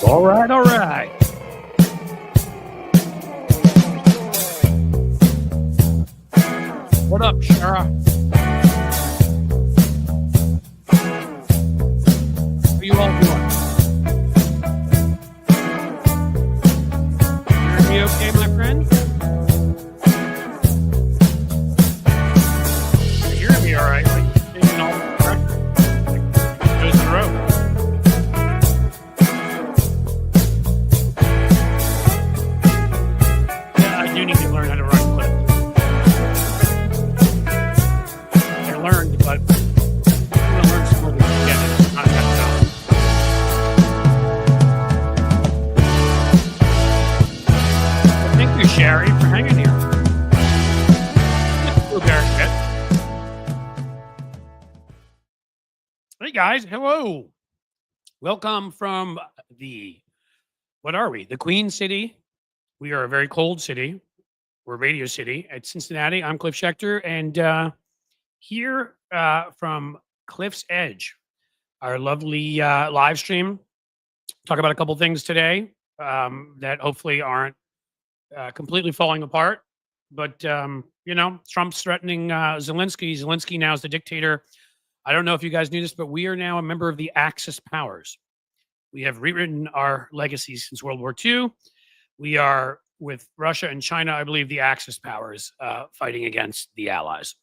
All right, all right. What up, Shara? How you all doing? You hear me okay, my friend? You hear me all right? Like, in all directions. Like, goes in a row. Yeah, I do need to learn how to run clips. I learned, but I'm going to learn some more than I get. It's not that tough. Well, thank you, Sherry, for hanging here. Hey, guys. Hello. Welcome from what are we? The Queen City. We are a very cold city. We're Radio City at Cincinnati. I'm Cliff Schechter, and here from Cliff's Edge, our lovely live stream. Talk about a couple things today that hopefully aren't completely falling apart. But, Trump's threatening Zelensky. Zelensky now is the dictator. I don't know if you guys knew this, but we are now a member of the Axis powers. We have rewritten our legacies since World War II. We are, with Russia and China, I believe, the Axis powers fighting against the Allies.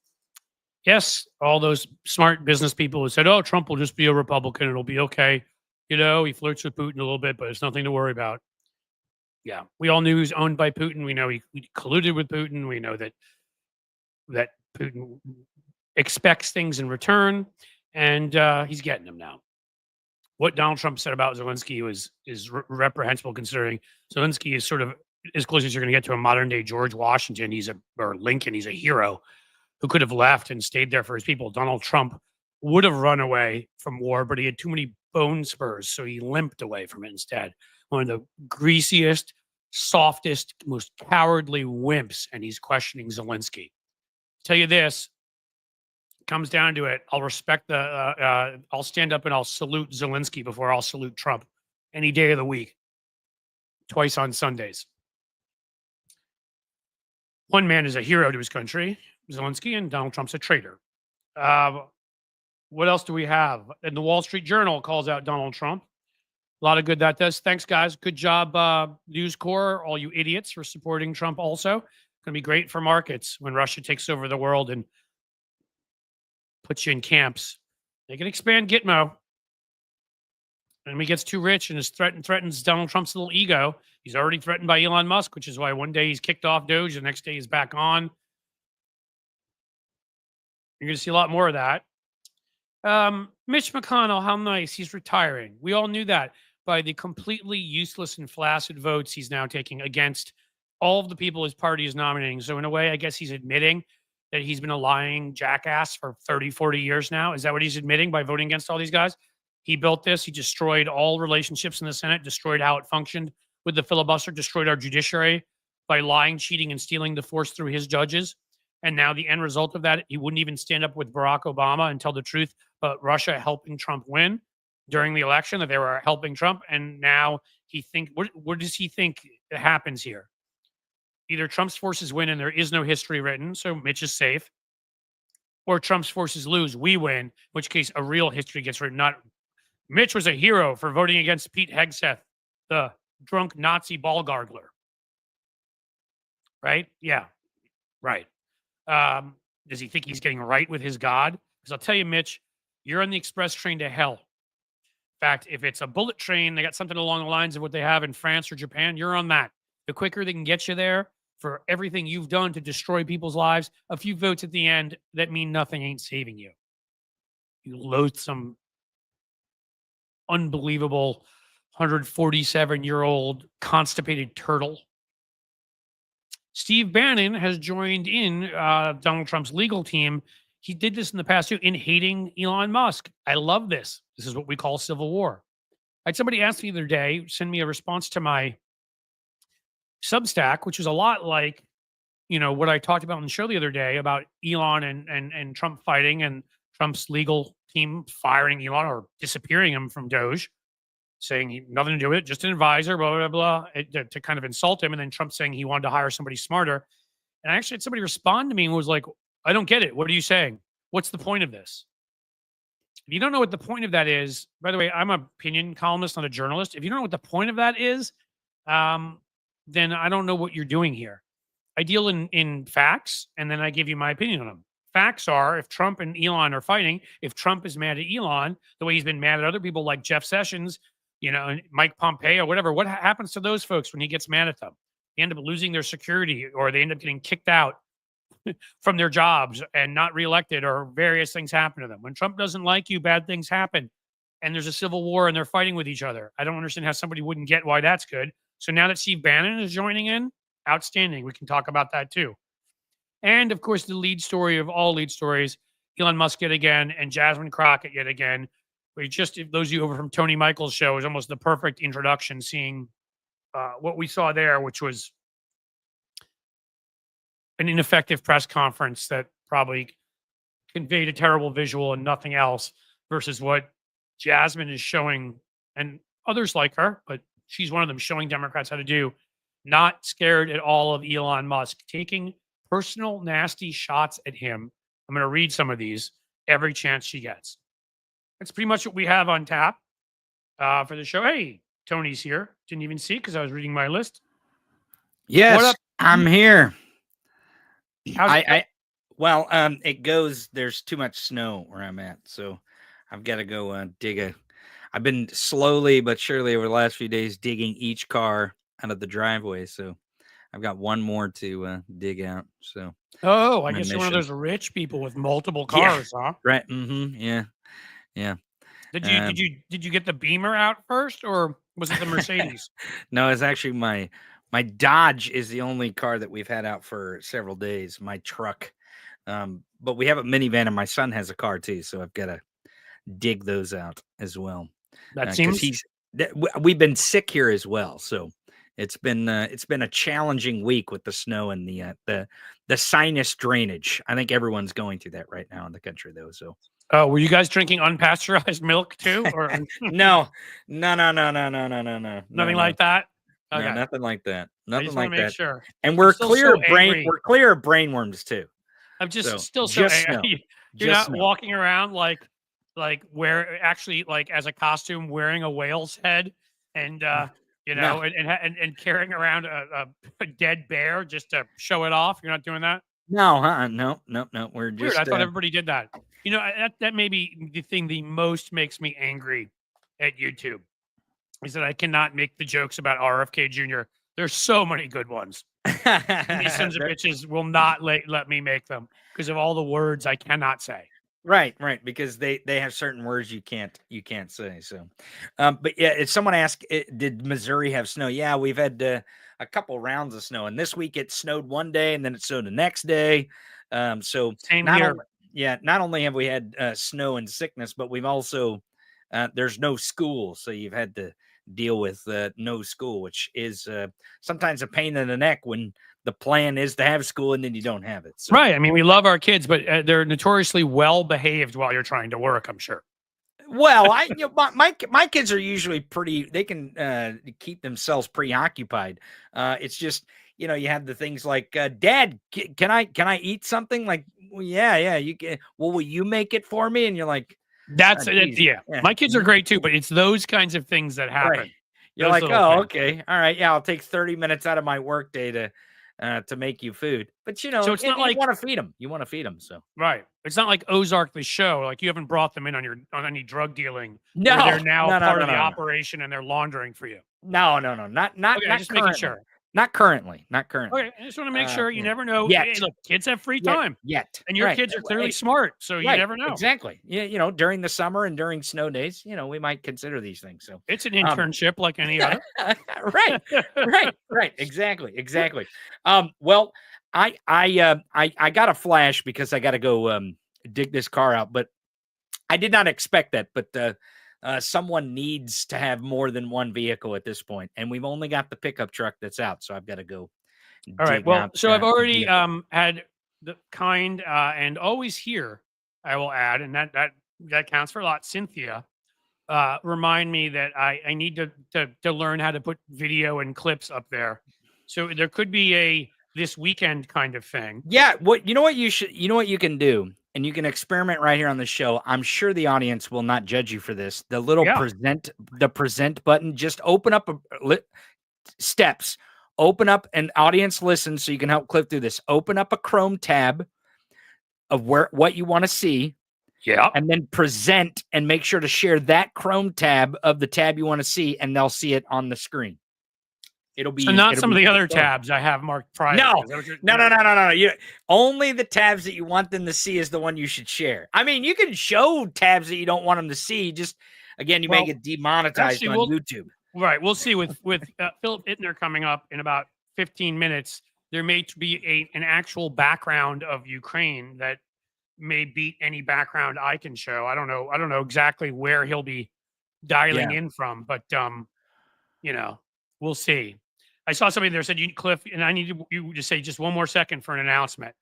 Yes, all those smart business people who said, oh, Trump will just be a Republican. It'll be okay. He flirts with Putin a little bit, but it's nothing to worry about. Yeah, we all knew he was owned by Putin. We know he colluded with Putin. We know that Putin expects things in return, and he's getting them now. What Donald Trump said about Zelensky is reprehensible, considering Zelensky is sort of as close as you're going to get to a modern day George Washington. Or Lincoln. He's a hero who could have left and stayed there for his people. Donald Trump would have run away from war, but he had too many bone spurs, so he limped away from it instead. One of the greasiest, softest, most cowardly wimps, and he's questioning Zelensky. Tell you this, comes down to it, I'll respect I'll stand up and I'll salute Zelensky before I'll salute Trump any day of the week, twice on Sundays. One man is a hero to his country, Zelensky, and Donald Trump's a traitor. What else do we have? And the Wall Street Journal calls out Donald Trump. A lot of good that does. Thanks, guys. Good job, News Corps, all you idiots, for supporting Trump also. Going to be great for markets when Russia takes over the world and puts you in camps. They can expand Gitmo. And when he gets too rich and threatens Donald Trump's little ego, he's already threatened by Elon Musk, which is why one day he's kicked off DOGE, the next day he's back on. You're going to see a lot more of that. Mitch McConnell, how nice. He's retiring. We all knew that by the completely useless and flaccid votes he's now taking against all of the people his party is nominating. So in a way, I guess he's admitting that he's been a lying jackass for 30, 40 years now. Is that what he's admitting by voting against all these guys? He built this. He destroyed all relationships in the Senate, destroyed how it functioned with the filibuster, destroyed our judiciary by lying, cheating, and stealing the force through his judges. And now the end result of that, he wouldn't even stand up with Barack Obama and tell the truth about Russia helping Trump win during the election, that they were helping Trump. And now what does he think happens here? Either Trump's forces win and there is no history written, so Mitch is safe, or Trump's forces lose, we win, in which case a real history gets written. Not Mitch was a hero for voting against Pete Hegseth, the drunk Nazi ball gargler. Right? Yeah, right. Does he think he's getting right with his God? Because I'll tell you, Mitch, you're on the express train to hell. In fact, if it's a bullet train, they got something along the lines of what they have in France or Japan, you're on that. The quicker they can get you there for everything you've done to destroy people's lives, a few votes at the end that mean nothing ain't saving you. You loathsome, unbelievable 147-year-old constipated turtle. Steve Bannon has joined in Donald Trump's legal team. He did this in the past too, in hating Elon Musk. I love this. This is what we call civil war. I had somebody ask me the other day, send me a response to my Substack, which is a lot like, what I talked about on the show the other day about Elon and Trump fighting and Trump's legal team firing Elon or disappearing him from DOGE. saying he nothing to do with it, just an advisor, blah, blah, blah, to kind of insult him. And then Trump saying he wanted to hire somebody smarter. And I actually had somebody respond to me and was like, I don't get it. What are you saying? What's the point of this? If you don't know what the point of that is, by the way, I'm an opinion columnist, not a journalist. If you don't know what the point of that is, then I don't know what you're doing here. I deal in facts, and then I give you my opinion on them. Facts are, if Trump and Elon are fighting, if Trump is mad at Elon, the way he's been mad at other people like Jeff Sessions, and Mike Pompeo, whatever, what happens to those folks when he gets mad at them? They end up losing their security, or they end up getting kicked out from their jobs and not reelected, or various things happen to them. When Trump doesn't like you, bad things happen, and there's a civil war and they're fighting with each other. I don't understand how somebody wouldn't get why that's good. So now that Steve Bannon is joining in, outstanding. We can talk about that too. And of course, the lead story of all lead stories, Elon Musk yet again, and Jasmine Crockett yet again. If those of you over from Tony Michael's show, is almost the perfect introduction, seeing what we saw there, which was an ineffective press conference that probably conveyed a terrible visual and nothing else, versus what Jasmine is showing, and others like her, but she's one of them, showing Democrats how to do. Not scared at all of Elon Musk, taking personal nasty shots at him. I'm going to read some of these every chance she gets. That's pretty much what we have on tap for the show. Hey, Tony's here. Didn't even see because I was reading my list. Yes, I'm here. Well, it goes, there's too much snow where I'm at, so I've got to go I've been slowly but surely over the last few days digging each car out of the driveway, so I've got one more to dig out. So I guess you're one of those rich people with multiple cars, huh? Right. Mm-hmm. Yeah. Did you get the Beamer out first, or was it the Mercedes? No, it's actually my Dodge is the only car that we've had out for several days. My truck, but we have a minivan, and my son has a car too, so I've got to dig those out as well. That seems we've been sick here as well, so it's been a challenging week with the snow and the sinus drainage. I think everyone's going through that right now in the country, though. So, were you guys drinking unpasteurized milk too, or no, nothing like that? Okay. No, nothing like that. Nothing like that. Make sure. And we're clear of we're clear of brainworms too. I'm still so angry. You're not walking around like as a costume, wearing a whale's head, and and carrying around a dead bear just to show it off. You're not doing that? No, no. We're just. Weird. I thought everybody did that. That may be the thing the most makes me angry at YouTube, is that I cannot make the jokes about RFK Jr. There's so many good ones. These sons of bitches will not let me make them because of all the words I cannot say. Right, because they have certain words you can't say. So, but yeah, if someone asked, did Missouri have snow? Yeah, we've had a couple rounds of snow, and this week it snowed one day, and then it snowed the next day. So same here. Not only have we had snow and sickness, but we've also there's no school, so you've had to deal with no school, which is sometimes a pain in the neck when the plan is to have school and then you don't have it. So. Right. I mean, we love our kids, but they're notoriously well behaved while you're trying to work, I'm sure. Well, my kids are usually pretty. They can keep themselves preoccupied. It's just you have the things like, Dad, can I eat something? Like, well, yeah, you can. Well, will you make it for me? And you're like, that's yeah. My kids are great too, but it's those kinds of things that happen. Right. You're like, oh, okay, all right, yeah, I'll take 30 minutes out of my work day to make you food. But so it's not like you want to feed them. You want to feed them, so right. It's not like Ozark the show. Like you haven't brought them in on any drug dealing. No, they're now part of the operation and they're laundering for you. No, not just making sure. Not currently. Okay, I just want to make sure. You never know. Yet. Hey, look, kids have free time. Yet. And your kids are clearly smart, so you never know. Exactly. Yeah, during the summer and during snow days, we might consider these things. So it's an internship like any other. Right. Exactly. Well, I got a flash because I got to go dig this car out, but I did not expect that. But someone needs to have more than one vehicle at this point, and we've only got the pickup truck that's out, so I've got to go. All right. Well, so I've already had the kind and always here, I will add, and that counts for a lot, Cynthia, remind me that I need to learn how to put video and clips up there. So there could be a this weekend kind of thing. Yeah, what you know what you can do, and you can experiment right here on the show. I'm sure the audience will not judge you for this. The little Yeah. present button, just open up steps. Open up an audience listen so you can help clip through this. Open up a Chrome tab of what you want to see. Yeah. And then present and make sure to share that Chrome tab of the tab you want to see, and they'll see it on the screen. It'll be So not it'll some of be the other fun. tabs I have marked private. No, Is that what you're- no. You only the tabs that you want them to see is the one you should share. I mean, you can show tabs that you don't want them to see. Just again, you may get demonetized on YouTube. Right. We'll see with Philip Ittner coming up in about 15 minutes. There may be an actual background of Ukraine that may beat any background I can show. I don't know exactly where he'll be dialing in from, but we'll see. I saw somebody there said, Cliff, and I need you to say just one more second for an announcement.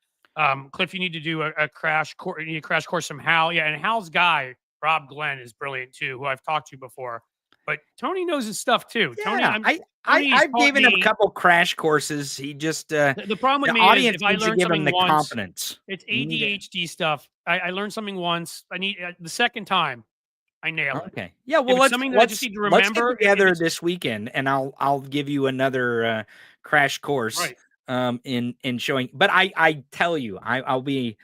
Cliff, you need to do a crash course. You need a crash course from Hal. Yeah, and Hal's guy, Rob Glenn, is brilliant too, who I've talked to before. But Tony knows his stuff too. Yeah, Tony, I've given him a couple crash courses. He just the problem with the me audience is if I needs to learn give him something the once, confidence. it's ADHD stuff. I learned something once. I need the second time. I nail it. Okay. Yeah. Well, let's something that I just need to remember. get together this weekend, and I'll give you another crash course. Right. In showing. But I tell you, I'll be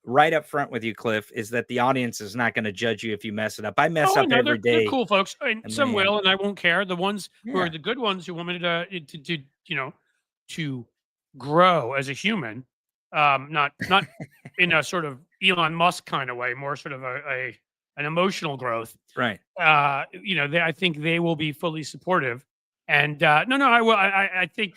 right up front with you, Cliff, is that the audience is not going to judge you if you mess it up. I mess up every day. They're cool folks, and some will, and I won't care. The ones who are Yeah. the good ones who want me to grow as a human, not in a sort of Elon Musk kind of way, more sort of an emotional growth. Right. I think they will be fully supportive. And I will. I think.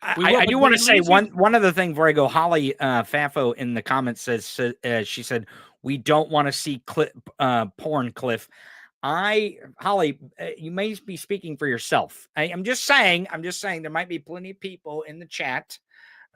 I do want to say one other thing before I go. Holly Fafo in the comments says she said we don't want to see porn, Cliff. Holly, you may be speaking for yourself. I'm just saying there might be plenty of people in the chat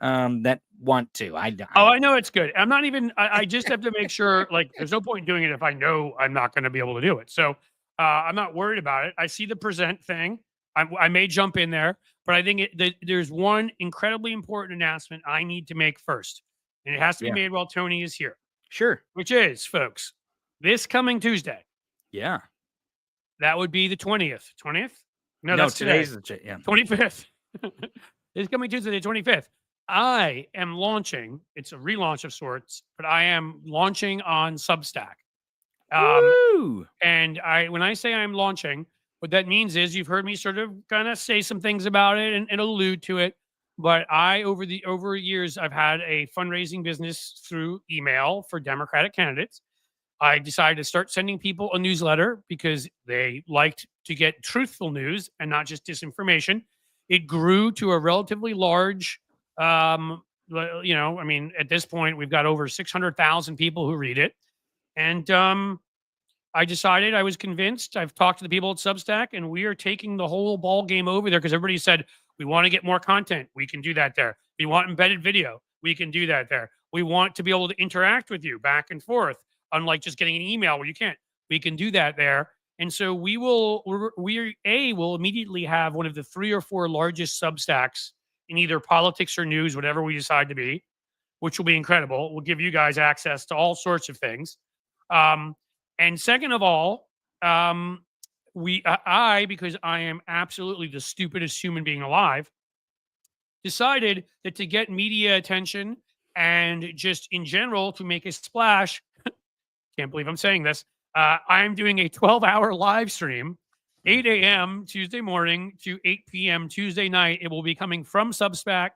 that want to. I know it's good. I'm not even. I just have to make sure. Like, there's no point in doing it if I know I'm not going to be able to do it. So I'm not worried about it. I see the present thing. I may jump in there, but I think there's one incredibly important announcement I need to make first, and it has to be made while Tony is here. Sure. Which is, folks, this coming Tuesday. Yeah. That would be the 20th. 20th? No, that's today's today. Yeah. 25th. This coming Tuesday, the 25th. I am launching. It's a relaunch of sorts, but I am launching on Substack. Woo! And when I say I'm launching, what that means is you've heard me sort of kind of say some things about it and allude to it. But over years, I've had a fundraising business through email for Democratic candidates. I decided to start sending people a newsletter because they liked to get truthful news and not just disinformation. It grew to a relatively large, at this point, we've got over 600,000 people who read it. And I decided, I was convinced, I've talked to the people at Substack, and we are taking the whole ball game over there because everybody said, we want to get more content. We can do that there. We want embedded video. We can do that there. We want to be able to interact with you back and forth, unlike just getting an email where you can't. We can do that there. And so we will immediately have one of the 3 or 4 largest Substacks in either politics or news, whatever we decide to be, which will be incredible. We'll give you guys access to all sorts of things. And second of all, because I am absolutely the stupidest human being alive, decided that to get media attention and just in general to make a splash, can't believe I'm saying this, I'm doing a 12-hour live stream, 8 a.m. Tuesday morning to 8 p.m. Tuesday night. It will be coming from Substack.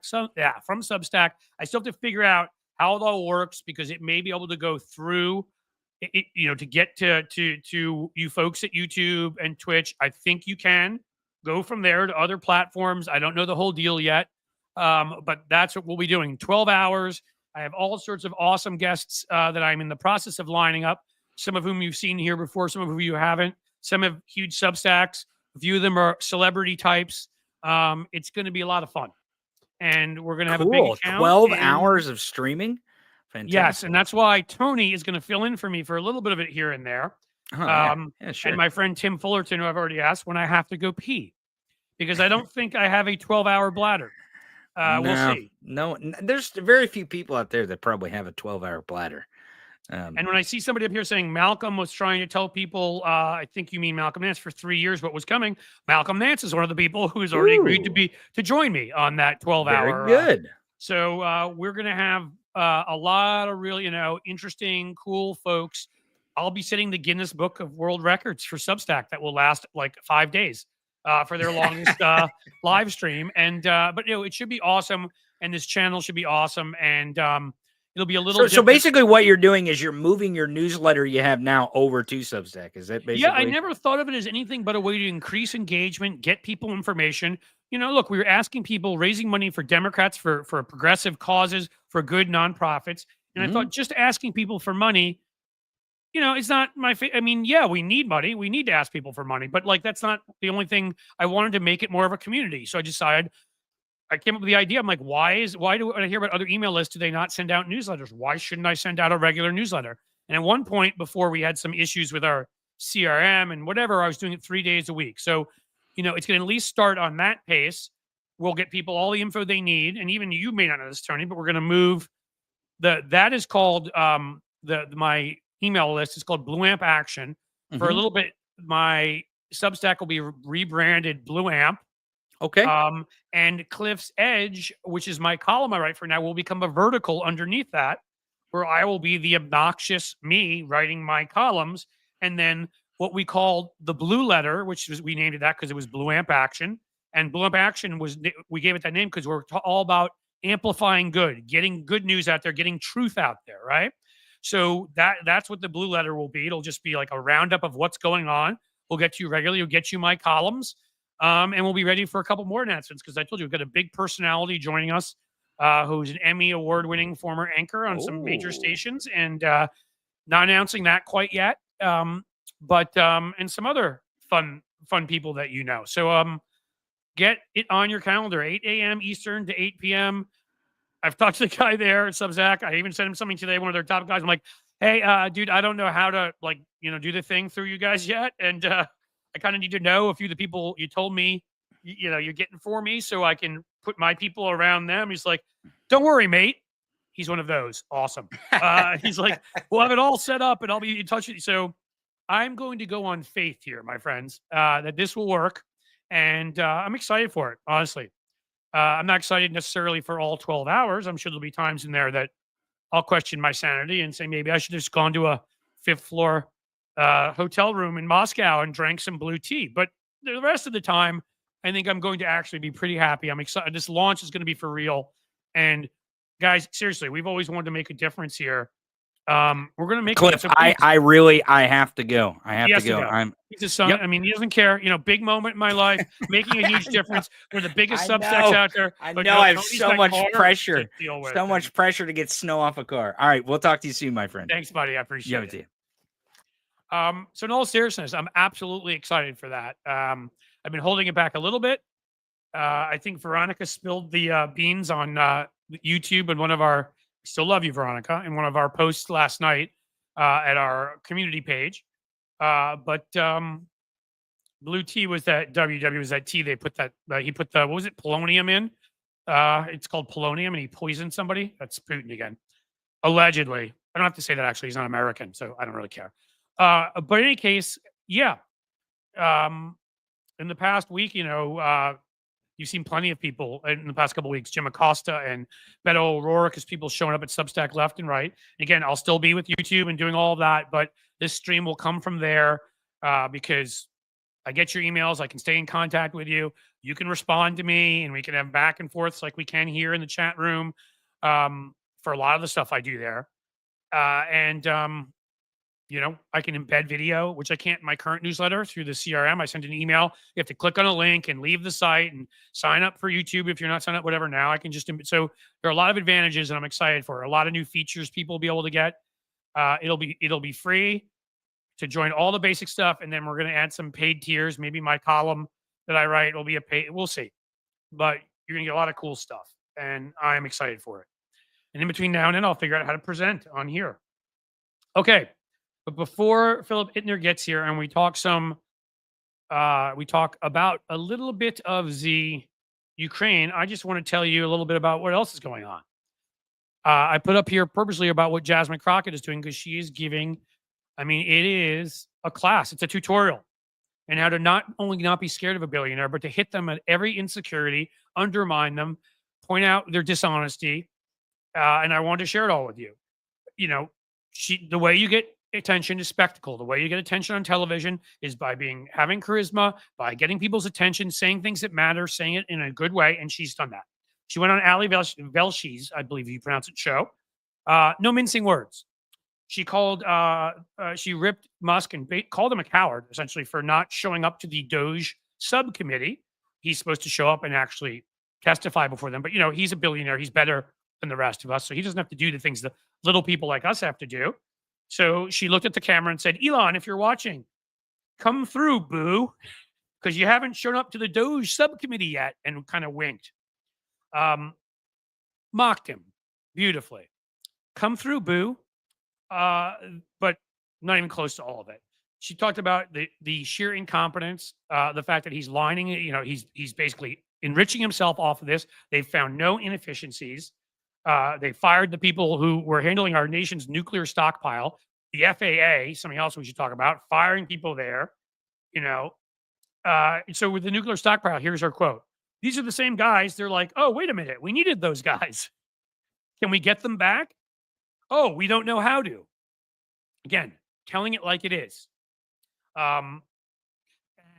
From Substack. I still have to figure out how it all works because it may be able to go through to get to you folks at YouTube and Twitch. I think you can go from there to other platforms. I don't know the whole deal yet, but that's what we'll be doing. 12 hours. I have all sorts of awesome guests that I'm in the process of lining up, some of whom you've seen here before, some of whom you haven't. Some have huge Substacks. A few of them are celebrity types. It's going to be a lot of fun. And we're going to have a big account. 12 hours of streaming? Fantastic. Yes, and that's why Tony is going to fill in for me for a little bit of it here and there. Oh, yeah. Yeah, And sure. my friend Tim Fullerton, who I've already asked, when I have to go pee, because I don't think I have a 12-hour bladder. We'll No, see. no, there's very few people out there that probably have a 12-hour bladder. And when I see somebody up here saying Malcolm was trying to tell people, I think you mean Malcolm Nance for 3 years what was coming. Malcolm Nance is one of the people who has already agreed Ooh, to join me on that very 12-hour. good. So we're gonna have a lot of really, interesting, cool folks. I'll be setting the Guinness Book of World Records for Substack that will last like 5 days for their longest live stream. And but it should be awesome, and this channel should be awesome, and it'll be a little So different. basically what you're doing is you're moving your newsletter you have now over to Substack. Is that Yeah, I basically? never thought of it as anything but a way to increase engagement, get people information. Look, we were asking people, raising money for Democrats, for progressive causes, for good nonprofits, and I Mhm. thought just asking people for money, it's not my. I mean, yeah, we need money, we need to ask people for money, but like that's not the only thing. I wanted to make it more of a community, so I came up with the idea. I'm like, why do when I hear about other email lists, do they not send out newsletters? Why shouldn't I send out a regular newsletter? And at one point, before we had some issues with our CRM and whatever, I was doing it 3 days a week. So, it's going to at least start on that pace. We'll get people all the info they need, and even you may not know this, Tony, but we're going to move that is called my email list is called Blue Amp Action. For a Mhm. little bit, my Substack will be rebranded Blue Amp. Okay. And Cliff's Edge, which is my column I write for now, will become a vertical underneath that, where I will be the obnoxious me writing my columns. And then what we call the Blue Letter, we named it that because it was Blue Amp Action. And Blue Amp Action we gave it that name because we're all about amplifying good, getting good news out there, getting truth out there, right? So that's what the Blue Letter will be. It'll just be like a roundup of what's going on. We'll get to you regularly. We'll get you my columns. And we'll be ready for a couple more announcements because I told you we've got a big personality joining us who's an Emmy award-winning former anchor on some major Oh. stations, and not announcing that quite yet. But and some other fun people that you know. So get it on your calendar, 8 a.m. Eastern to 8 p.m. I've talked to the guy there at Substack. I even sent him something today, one of their top guys. I'm like, hey, dude, I don't know how to do the thing through you guys yet. And I kind of need to know a few of the people you told me, you're getting for me so I can put my people around them. He's like, don't worry, mate. He's one of those. Awesome. He's like, we'll have it all set up and I'll be in touch with you. So I'm going to go on faith here, my friends, that this will work. And I'm excited for it, honestly. I'm not excited necessarily for all 12 hours. I'm sure there'll be times in there that I'll question my sanity and say maybe I should have just gone to a fifth floor hotel room in Moscow and drank some blue tea. But the rest of the time, I think I'm going to actually be pretty happy. I'm excited. This launch is going to be for real. And guys, seriously, we've always wanted to make a difference here. We're going to make it. Cliff, So I have to go. I have he to has to go. go. I'm He's a son. Yep. I mean, he doesn't care. Big moment in my life, making a huge I know. difference. We're the biggest I Substacks know. out there. I But know no, I have Tony's so got much cars pressure. to deal with. So And much pressure to get snow off a car. All right, we'll talk to you soon, my friend. thanks, buddy. I You appreciate have it it. to you. So in all seriousness, I'm absolutely excited for that. I've been holding it back a little bit. I think Veronica spilled the beans on YouTube and still love you, Veronica, in one of our posts last night at our community page. But blue tea was that WW was that tea they put that he put the what was it polonium in? It's called polonium, and he poisoned somebody. That's Putin again, allegedly. I don't have to say that actually. He's not American, so I don't really care. But in any case, yeah. Um, in the past week, you've seen plenty of people in the past couple of weeks, Jim Acosta and Beto O'Rourke, as people showing up at Substack left and right. Again, I'll still be with YouTube and doing all of that, but this stream will come from there because I get your emails. I can stay in contact with you. You can respond to me, and we can have back and forths like we can here in the chat room for a lot of the stuff I do there. And I can embed video, which I can't in my current newsletter through the CRM. I send an email. You have to click on a link and leave the site and sign up for YouTube if you're not signed up, whatever. Now I can so there are a lot of advantages, and I'm excited for it. A lot of new features people will be able to get. It'll be free to join all the basic stuff, and then we're going to add some paid tiers. Maybe my column that I write will be a paid. We'll see, but you're going to get a lot of cool stuff, and I'm excited for it. And in between now and then, I'll figure out how to present on here. Okay. But before Philip Ittner gets here and we talk about a little bit of the Ukraine, I just want to tell you a little bit about what else is going on. I put up here purposely about what Jasmine Crockett is doing because she is giving, I mean, it is a class, it's a tutorial and how to not only not be scared of a billionaire, but to hit them at every insecurity, undermine them, point out their dishonesty. And I wanted to share it all with you. You know, the way you get attention is spectacle. The way you get attention on television is by having charisma, by getting people's attention, saying things that matter, saying it in a good way. And she's done that. She went on Ali Velsh's, I believe you pronounce it, show. No mincing words. She she ripped Musk and called him a coward, essentially, for not showing up to the DOGE subcommittee. He's supposed to show up and actually testify before them. But, you know, he's a billionaire. He's better than the rest of us. So he doesn't have to do the things that little people like us have to do. So she looked at the camera and said, Elon, if you're watching, come through, boo, because you haven't shown up to the DOGE subcommittee yet, and kind of winked. Mocked him beautifully. Come through, boo. But not even close to all of it. She talked about the sheer incompetence, the fact that he's lining it. You know, he's basically enriching himself off of this. They've found no inefficiencies. They fired the people who were handling our nation's nuclear stockpile. The FAA, something else we should talk about, firing people there. You know, so with the nuclear stockpile, here's our quote. These are the same guys. They're like, oh, wait a minute. We needed those guys. Can we get them back? Oh, we don't know how to. Again, telling it like it is. You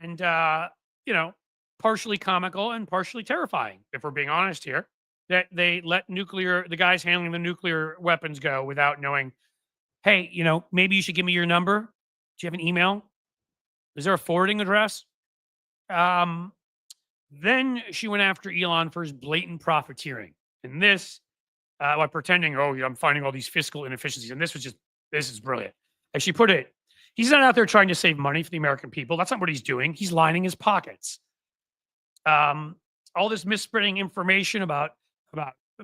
know, partially comical and partially terrifying, if we're being honest here, that they let the guys handling the nuclear weapons go without knowing, hey, you know, maybe you should give me your number. Do you have an email? Is there a forwarding address? Then she went after Elon for his blatant profiteering. And this, by pretending, oh, I'm finding all these fiscal inefficiencies. And this is brilliant. As she put it, he's not out there trying to save money for the American people. That's not what he's doing. He's lining his pockets. All this misspreading information about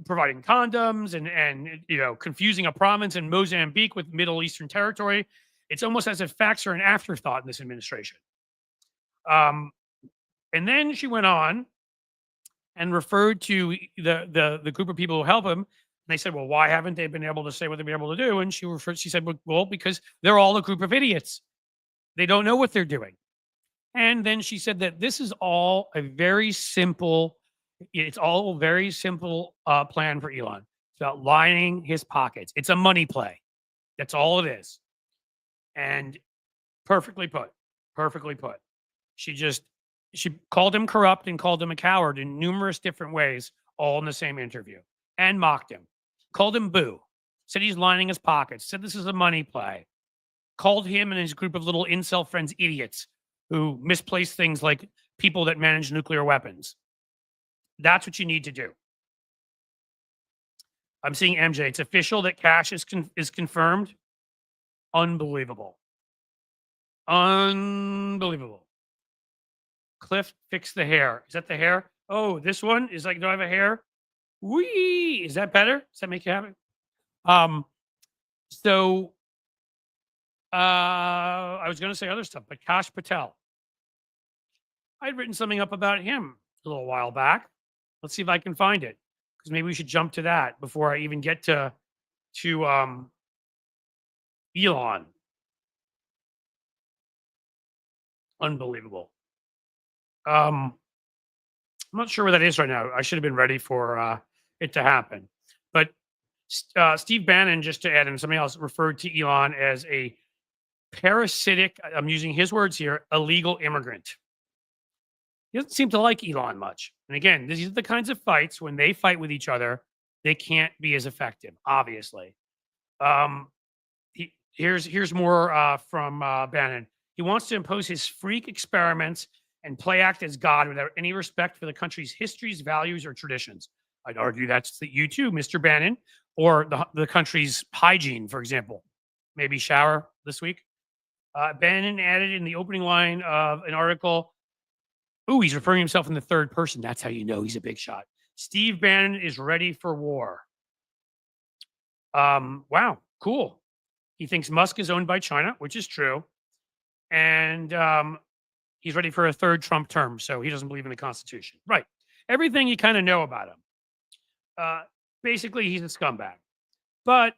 providing condoms and you know, confusing a province in Mozambique with Middle Eastern territory. It's almost as if facts are an afterthought in this administration. And then she went on and referred to the group of people who help him. And they said, well, why haven't they been able to say what they've been able to do? And she said, well, because they're all a group of idiots. They don't know what they're doing. And then she said that this is all a very simple, plan for Elon. It's about lining his pockets. It's a money play. That's all it is. And perfectly put. She called him corrupt and called him a coward in numerous different ways, all in the same interview, and mocked him. Called him boo. Said he's lining his pockets. Said this is a money play. Called him and his group of little incel friends idiots who misplace things like people that manage nuclear weapons. That's what you need to do. I'm seeing MJ. It's official that cash is confirmed. Unbelievable. Cliff, fix the hair. Is that the hair? Oh, this one is like, do I have a hair? Wee! Is that better? Does that make you happy? I was going to say other stuff, but Kash Patel. I'd written something up about him a little while back. Let's see if I can find it, because maybe we should jump to that before I even get to Elon. Unbelievable. I'm not sure where that is right now. I should have been ready for it to happen. But Steve Bannon, just to add in something else, referred to Elon as a parasitic, I'm using his words here, illegal immigrant. He doesn't seem to like Elon much. And again, these are the kinds of fights, when they fight with each other, they can't be as effective, obviously. Here's more from Bannon. He wants to impose his freak experiments and act as God without any respect for the country's histories, values, or traditions. I'd argue that's you too, Mr. Bannon, or the country's hygiene, for example. Maybe shower this week. Bannon added in the opening line of an article, ooh, he's referring to himself in the third person. That's how you know he's a big shot. Steve Bannon is ready for war. Wow, cool. He thinks Musk is owned by China, which is true. And he's ready for a third Trump term. So he doesn't believe in the Constitution. Right. Everything you kind of know about him. Basically, he's a scumbag. But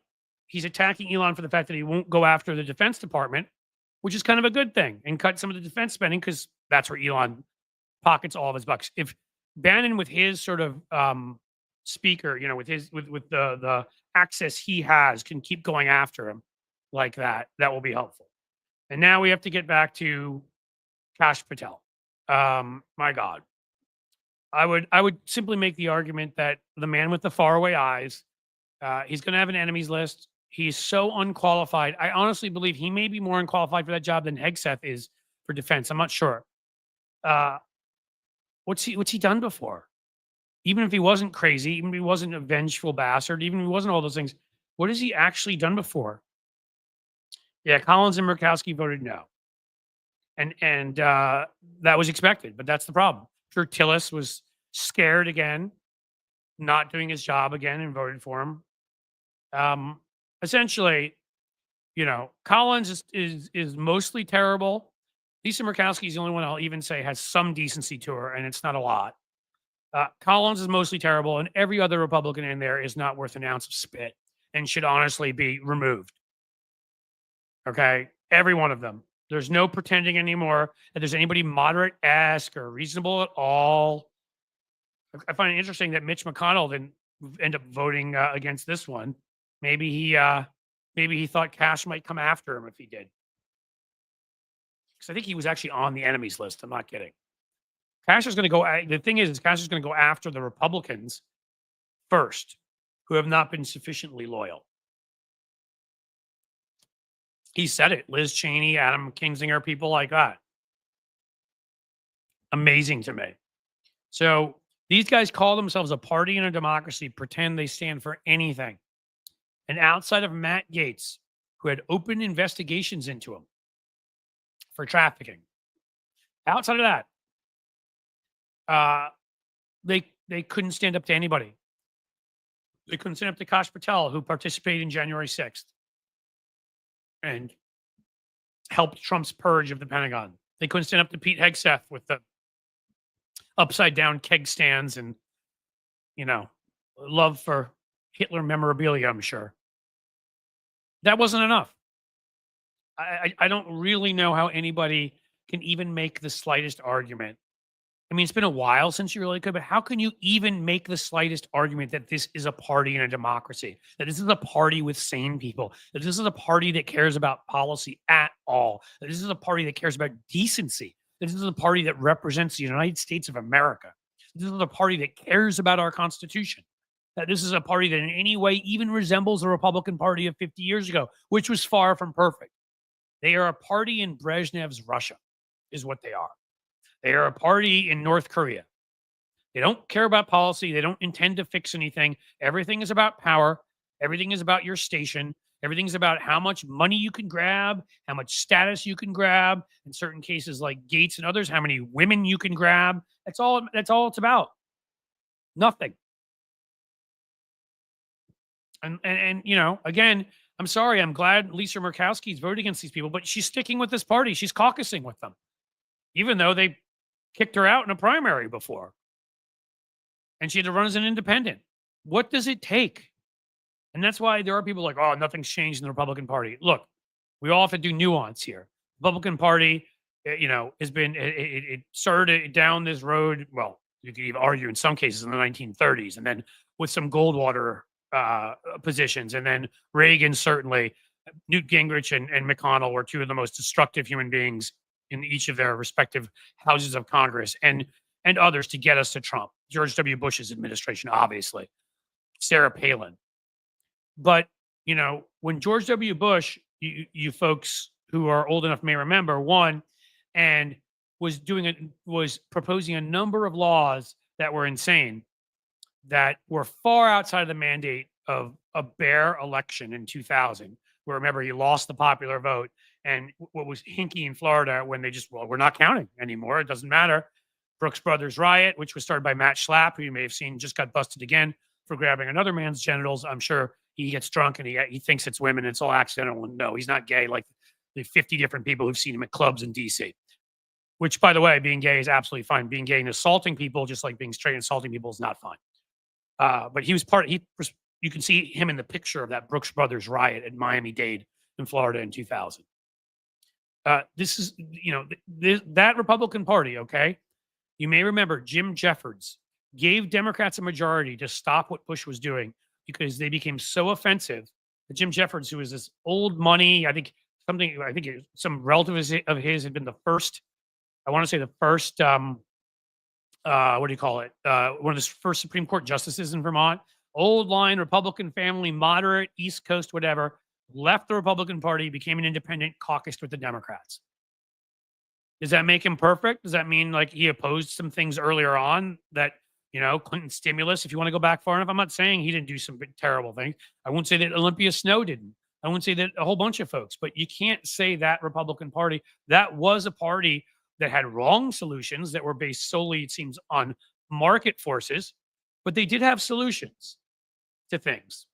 he's attacking Elon for the fact that he won't go after the Defense Department, which is kind of a good thing, and cut some of the defense spending because that's where Elon pockets all of his bucks. If Bannon, with his sort of speaker, with the access he has, can keep going after him like that, that will be helpful. And now we have to get back to Kash Patel. My God. I would simply make the argument that the man with the faraway eyes, he's going to have an enemies list. He's so unqualified. I honestly believe he may be more unqualified for that job than Hegseth is for defense. I'm not sure. What's he done before? Even if he wasn't crazy, even if he wasn't a vengeful bastard, even if he wasn't all those things, what has he actually done before? Yeah, Collins and Murkowski voted no. And that was expected, but that's the problem. Sure, Tillis was scared again, not doing his job again, and voted for him. Essentially, Collins is mostly terrible. Lisa Murkowski is the only one I'll even say has some decency to her, and it's not a lot. Collins is mostly terrible, and every other Republican in there is not worth an ounce of spit and should honestly be removed. Okay? Every one of them. There's no pretending anymore that there's anybody moderate-esque or reasonable at all. I find it interesting that Mitch McConnell didn't end up voting against this one. Maybe he thought Kash might come after him if he did. Because I think he was actually on the enemies list. I'm not kidding. Kash is going to go. The thing is Kash is going to go after the Republicans first, who have not been sufficiently loyal. He said it. Liz Cheney, Adam Kinzinger, people like that. Amazing to me. So these guys call themselves a party in a democracy, pretend they stand for anything. And outside of Matt Gaetz, who had open investigations into him for trafficking, outside of that, they couldn't stand up to anybody. They couldn't stand up to Kash Patel, who participated in January 6th and helped Trump's purge of the Pentagon. They couldn't stand up to Pete Hegseth with the upside down keg stands and, love for Hitler memorabilia, I'm sure. That wasn't enough. I don't really know how anybody can even make the slightest argument. I mean, it's been a while since you really could, but how can you even make the slightest argument that this is a party in a democracy, that this is a party with sane people, that this is a party that cares about policy at all, that this is a party that cares about decency, that this is a party that represents the United States of America, this is a party that cares about our Constitution, that this is a party that in any way even resembles the Republican Party of 50 years ago, which was far from perfect. They are a party in Brezhnev's Russia, is what they are. They are a party in North Korea. They don't care about policy. They don't intend to fix anything. Everything is about power. Everything is about your station. Everything's about how much money you can grab, how much status you can grab. In certain cases like Gates and others, how many women you can grab. That's all it's about. Nothing. And again, I'm sorry. I'm glad Lisa Murkowski's voted against these people, but she's sticking with this party. She's caucusing with them, even though they kicked her out in a primary before. And she had to run as an independent. What does it take? And that's why there are people like, oh, nothing's changed in the Republican Party. Look, we all have to do nuance here. Republican Party, has been, it started down this road. Well, you could even argue in some cases in the 1930s, and then with some Goldwater positions. And then Reagan, certainly, Newt Gingrich and McConnell were two of the most destructive human beings in each of their respective houses of Congress, and others to get us to Trump. George W. Bush's administration, obviously. Sarah Palin. But, when George W. Bush, you folks who are old enough may remember, won and was proposing a number of laws that were insane, that were far outside of the mandate of a bare election in 2000, where, remember, he lost the popular vote. And what was hinky in Florida when they just, we're not counting anymore. It doesn't matter. Brooks Brothers riot, which was started by Matt Schlapp, who you may have seen just got busted again for grabbing another man's genitals. I'm sure he gets drunk and he thinks it's women. It's all accidental. And no, he's not gay. Like the 50 different people who've seen him at clubs in DC. Which, by the way, being gay is absolutely fine. Being gay and assaulting people, just like being straight and assaulting people, is not fine. But he was you can see him in the picture of that Brooks Brothers riot at Miami-Dade in Florida in 2000. This is, that Republican Party, okay? You may remember Jim Jeffords gave Democrats a majority to stop what Bush was doing because they became so offensive that Jim Jeffords, who was this old money, I think some relative of his had been the first, I want to say the first, what do you call it? One of the first Supreme Court justices in Vermont, old line Republican family, moderate, East Coast, whatever, left the Republican Party, became an independent, caucused with the Democrats. Does that make him perfect? Does that mean like he opposed some things earlier on that, Clinton stimulus, if you want to go back far enough? I'm not saying he didn't do some big, terrible things. I won't say that Olympia Snowe didn't. I won't say that a whole bunch of folks, but you can't say that Republican Party, that was a party that had wrong solutions that were based solely, it seems, on market forces, but they did have solutions to things.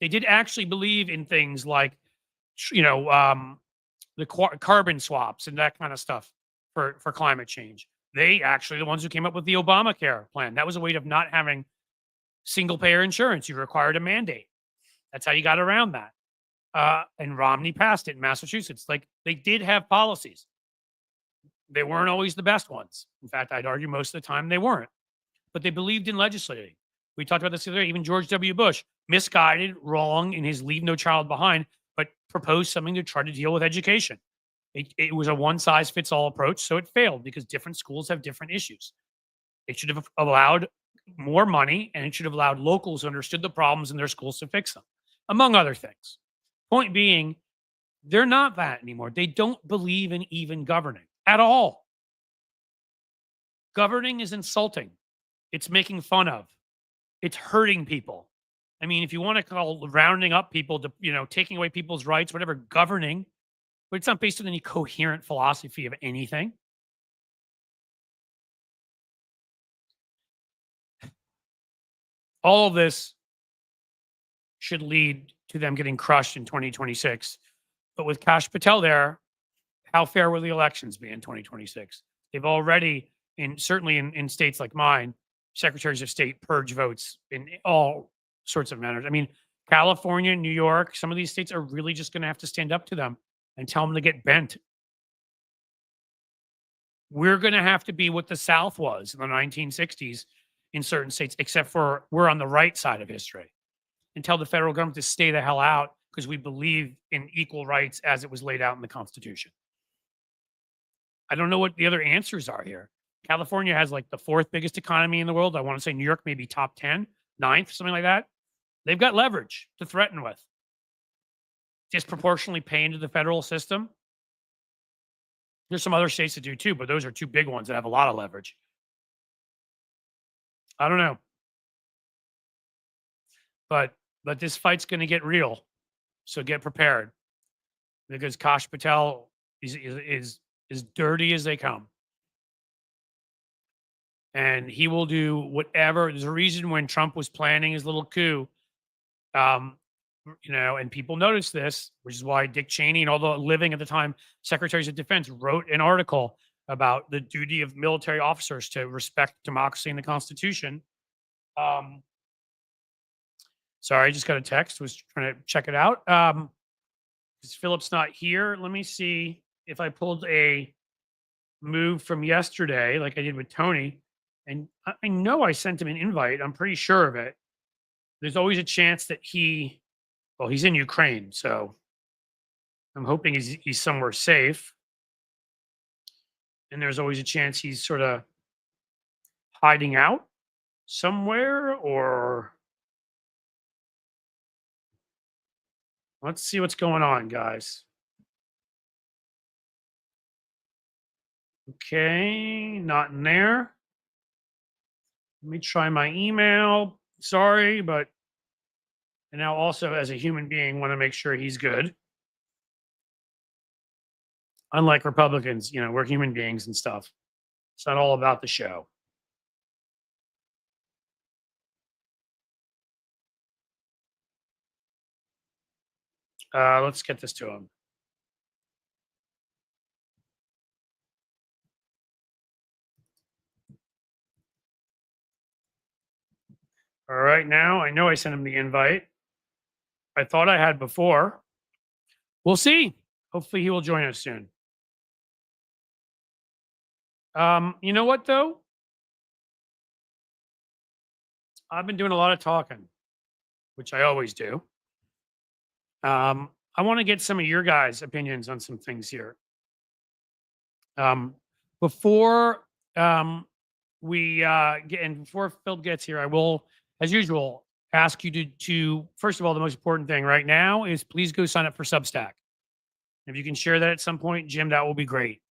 They did actually believe in things like, the carbon swaps and that kind of stuff for climate change. They actually the ones who came up with the Obamacare plan. That was a way of not having single payer insurance. You required a mandate. That's how you got around that. And Romney passed it in Massachusetts. Like they did have policies. They weren't always the best ones. In fact, I'd argue most of the time they weren't. But they believed in legislating. We talked about this the other day. Even George W. Bush, misguided, wrong in his Leave No Child Behind, but proposed something to try to deal with education. It was a one-size-fits-all approach, so it failed because different schools have different issues. It should have allowed more money, and it should have allowed locals who understood the problems in their schools to fix them, among other things. Point being, they're not that anymore. They don't believe in even governing at all. Governing is insulting. It's making fun of. It's hurting people. I mean, if you want to call rounding up people to, taking away people's rights, whatever, governing, but it's not based on any coherent philosophy of anything. All of this should lead to them getting crushed in 2026. But with Kash Patel there, how fair will the elections be in 2026? They've already, certainly in states like mine, secretaries of state purge votes in all sorts of manners. I mean, California, New York, some of these states are really just going to have to stand up to them and tell them to get bent. We're going to have to be what the South was in the 1960s in certain states, except for we're on the right side of history, and tell the federal government to stay the hell out because we believe in equal rights as it was laid out in the Constitution. I don't know what the other answers are here. California has like the fourth biggest economy in the world. I want to say New York maybe top 10, ninth, something like that. They've got leverage to threaten with. Disproportionately pay into the federal system. There's some other states that do too, but those are two big ones that have a lot of leverage. I don't know. But this fight's going to get real. So get prepared. Because Kash Patel is as dirty as they come. And he will do whatever. There's a reason when Trump was planning his little coup, and people noticed this, which is why Dick Cheney and all the living at the time secretaries of defense wrote an article about the duty of military officers to respect democracy and the Constitution. Sorry, I just got a text. Was trying to check it out. Because Philip's not here. Let me see if I pulled a move from yesterday, like I did with Tony. And I know I sent him an invite. I'm pretty sure of it. There's always a chance that he's in Ukraine, so I'm hoping he's somewhere safe. And there's always a chance he's sort of hiding out somewhere, or let's see what's going on, guys. Okay, not in there. Let me try my email. Sorry, but and now also as a human being, want to make sure he's good. Unlike Republicans, we're human beings and stuff. It's not all about the show. Let's get this to him. All right, now I know I sent him the invite. I thought I had before. We'll see. Hopefully he will join us soon. You know what though? I've been doing a lot of talking, which I always do. I want to get some of your guys' opinions on some things here. Before we get and before Phil gets here, I will, as usual, ask you to first of all, the most important thing right now is please go sign up for Substack. If you can share that at some point, Jim, that will be great.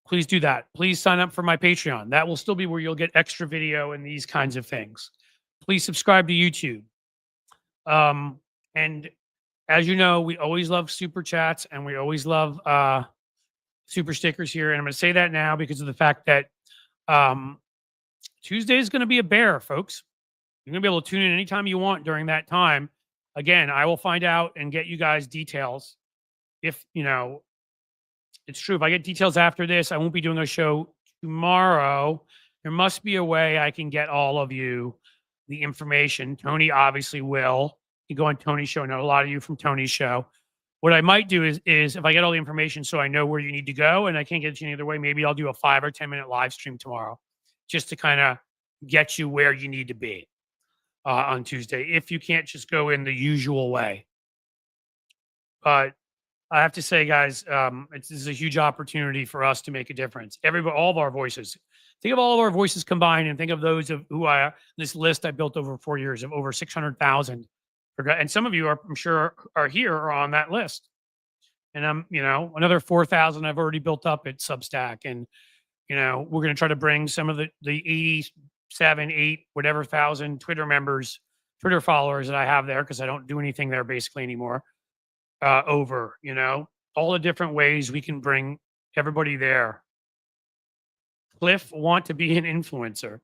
Please do that. Please sign up for my Patreon. That will still be where you'll get extra video and these kinds of things. Please subscribe to YouTube. And as you know, we always love super chats and we always love super stickers here. And I'm going to say that now because of the fact that Tuesday is going to be a bear, folks. You're going to be able to tune in anytime you want during that time. Again, I will find out and get you guys details. If, you know, it's true. If I get details after this, I won't be doing a show tomorrow. There must be a way I can get all of you the information. Tony obviously will. You go on Tony's show. I know a lot of you from Tony's show. What I might do is if I get all the information so I know where you need to go and I can't get it to you any other way, maybe I'll do a 5 or 10 minute live stream tomorrow just to kind of get you where you need to be on Tuesday. If you can't just go in the usual way. But I have to say, guys, this is a huge opportunity for us to make a difference. Everybody, all of our voices. Think of all of our voices combined, and think of those of this list I built over 4 years of over 600,000. And some of you I'm sure are here or on that list. And another 4,000 I've already built up at Substack, and we're going to try to bring some of the 87, 8, whatever thousand Twitter followers that I have there because I don't do anything there basically anymore. Over, all the different ways we can bring everybody there. Cliff want to be an influencer.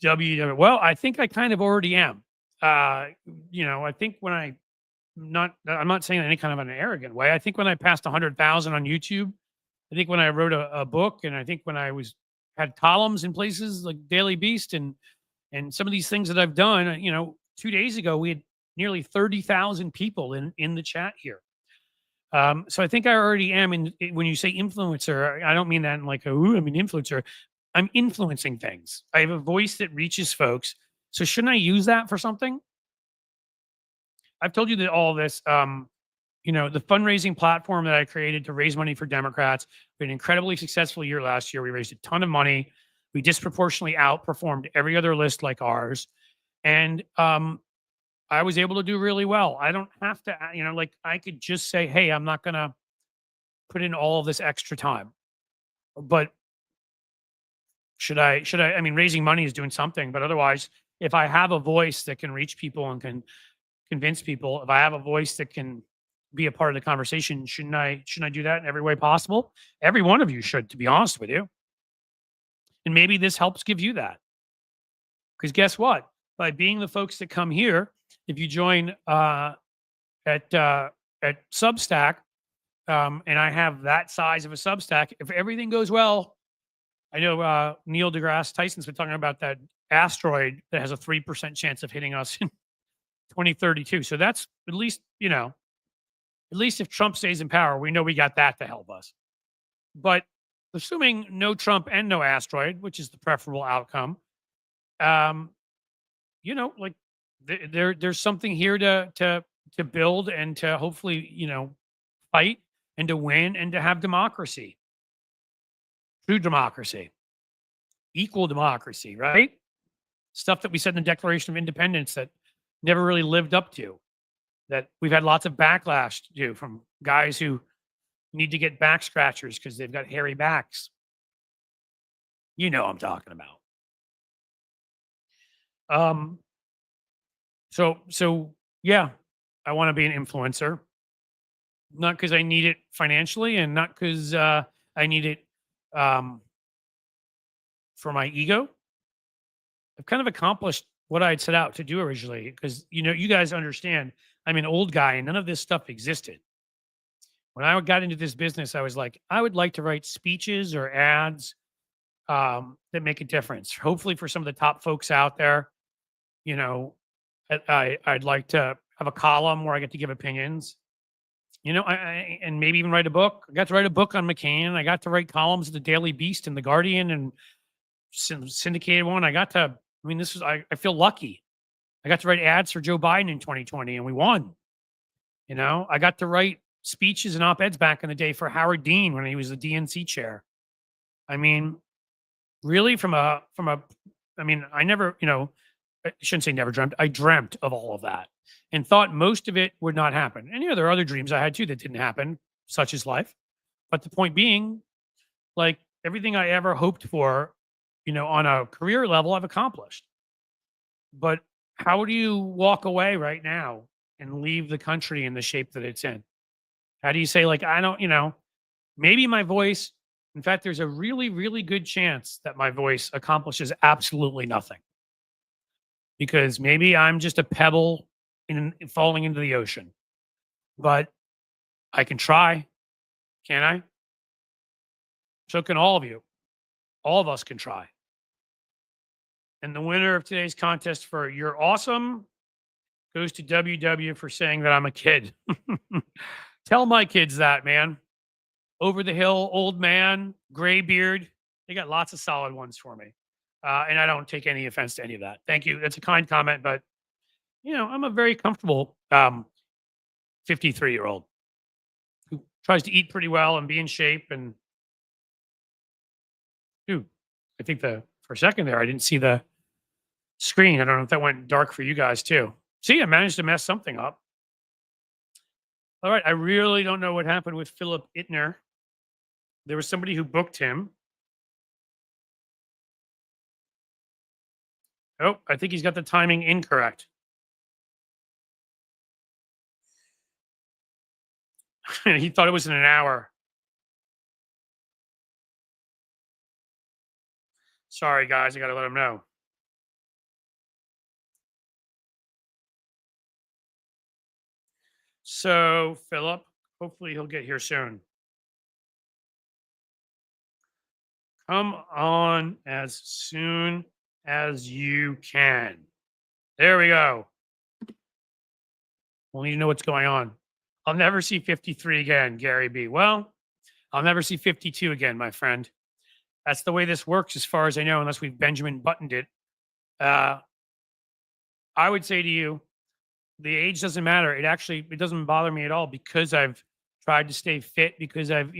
Well, I think I kind of already am. I think when I'm not saying that in any kind of an arrogant way. I think when I passed 100,000 on YouTube, I think when I wrote a book, and I think when I had columns in places like Daily Beast and some of these things that I've done, 2 days ago, we had nearly 30,000 people in the chat here. So I think I already am. When you say influencer, I don't mean that in like, I'm an influencer. I'm influencing things. I have a voice that reaches folks. So shouldn't I use that for something? I've told you that all this, the fundraising platform that I created to raise money for Democrats, been an incredibly successful year last year. We raised a ton of money. We disproportionately outperformed every other list like ours. And, I was able to do really well. I don't have to, I could just say, hey, I'm not going to put in all of this extra time. But should I, raising money is doing something, but otherwise, if I have a voice that can reach people and can convince people, if I have a voice that can be a part of the conversation, shouldn't I do that in every way possible? Every one of you should, to be honest with you. And maybe this helps give you that. Because guess what? By being the folks that come here, if you join at Substack, and I have that size of a Substack, if everything goes well, I know Neil deGrasse Tyson's been talking about that asteroid that has a 3% chance of hitting us in 2032. So that's at least if Trump stays in power, we know we got that to help us. But assuming no Trump and no asteroid, which is the preferable outcome, there's something here to build and to hopefully, fight and to win and to have democracy. True democracy. Equal democracy, right? Stuff that we said in the Declaration of Independence that never really lived up to. That we've had lots of backlash to do from guys who need to get back scratchers because they've got hairy backs. You know what I'm talking about. So yeah, I want to be an influencer, not because I need it financially and not because I need it for my ego. I've kind of accomplished what I'd set out to do originally because, you guys understand I'm an old guy and none of this stuff existed. When I got into this business, I was like, I would like to write speeches or ads that make a difference. Hopefully for some of the top folks out there, you know, I'd like to have a column where I get to give opinions. And maybe even write a book. I got to write a book on McCain. I got to write columns of the Daily Beast and the Guardian and syndicated one. I feel lucky. I got to write ads for Joe Biden in 2020 and we won. I got to write speeches and op-eds back in the day for Howard Dean when he was the DNC chair. I mean, really I never, I shouldn't say never dreamt. I dreamt of all of that and thought most of it would not happen. And there are other dreams I had too that didn't happen, such as life. But the point being, like everything I ever hoped for, on a career level, I've accomplished. But how do you walk away right now and leave the country in the shape that it's in? How do you say, like, I don't, maybe my voice, in fact, there's a really, really good chance that my voice accomplishes absolutely nothing. Because maybe I'm just a pebble falling into the ocean. But I can try, can't I? So can all of you. All of us can try. And the winner of today's contest for You're Awesome goes to WW for saying that I'm a kid. Tell my kids that, man. Over the hill, old man, gray beard. They got lots of solid ones for me. And I don't take any offense to any of that. Thank you. That's a kind comment, but I'm a very comfortable 53-year-old who tries to eat pretty well and be in shape. And dude, I think for a second there, I didn't see the screen. I don't know if that went dark for you guys too. See, I managed to mess something up. All right. I really don't know what happened with Philip Ittner. There was somebody who booked him. Oh, I think he's got the timing incorrect. He thought it was in an hour. Sorry, guys. I got to let him know. So, Philip, hopefully he'll get here soon. Come on as soon as you can. There we go. We'll need to know what's going on. I'll never see 53 again, Gary B. Well, I'll never see 52 again, my friend. That's the way this works, as far as I know, unless we've Benjamin Buttoned it. I would say to you, the age doesn't matter. It doesn't bother me at all because I've tried to stay fit, because I've,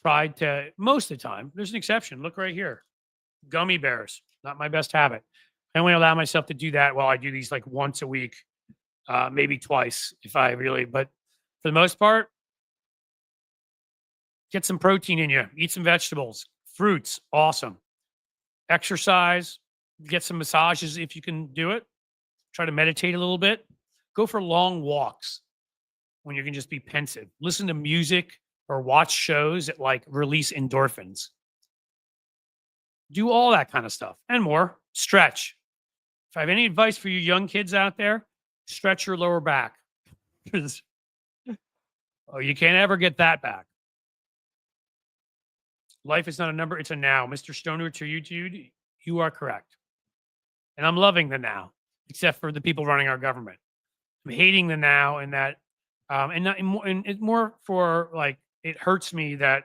tried to, most of the time. There's an exception. Look right here. Gummy bears, not my best habit. I only allow myself to do that while I do these like once a week, maybe twice if I really, but for the most part, get some protein in you, eat some vegetables, fruits, awesome. Exercise, get some massages if you can do it. Try to meditate a little bit. Go for long walks when you can just be pensive. Listen to music or watch shows that like release endorphins. Do all that kind of stuff and more. Stretch. If I have any advice for you young kids out there, stretch your lower back. Oh, you can't ever get that back. Life is not a number, it's a now. Mr. Stoner, to you, Jude, you are correct. And I'm loving the now, except for the people running our government. I'm hating the now, and that, and it's more for like, it hurts me that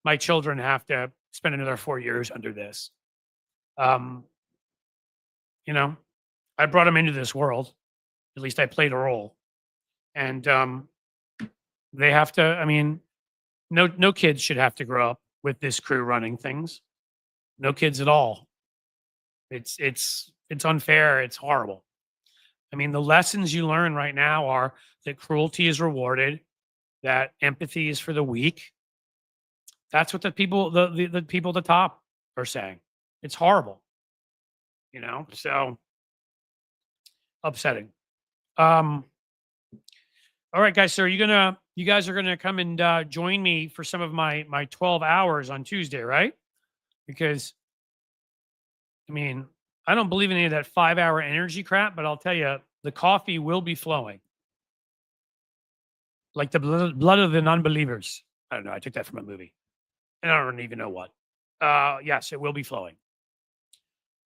my children have to spend another 4 years under this. I brought them into this world. At least I played a role. And they have to, no kids should have to grow up with this crew running things. No kids at all. It's unfair. It's horrible. The lessons you learn right now are that cruelty is rewarded, that empathy is for the weak. That's what the people at the top are saying. It's horrible. So upsetting. All right, guys. So you guys are gonna come and join me for some of my 12 hours on Tuesday, right? Because I don't believe in any of that 5-hour energy crap, but I'll tell you, the coffee will be flowing. Like the blood of the non-believers. I don't know. I took that from a movie. And I don't even know what. Yes, it will be flowing.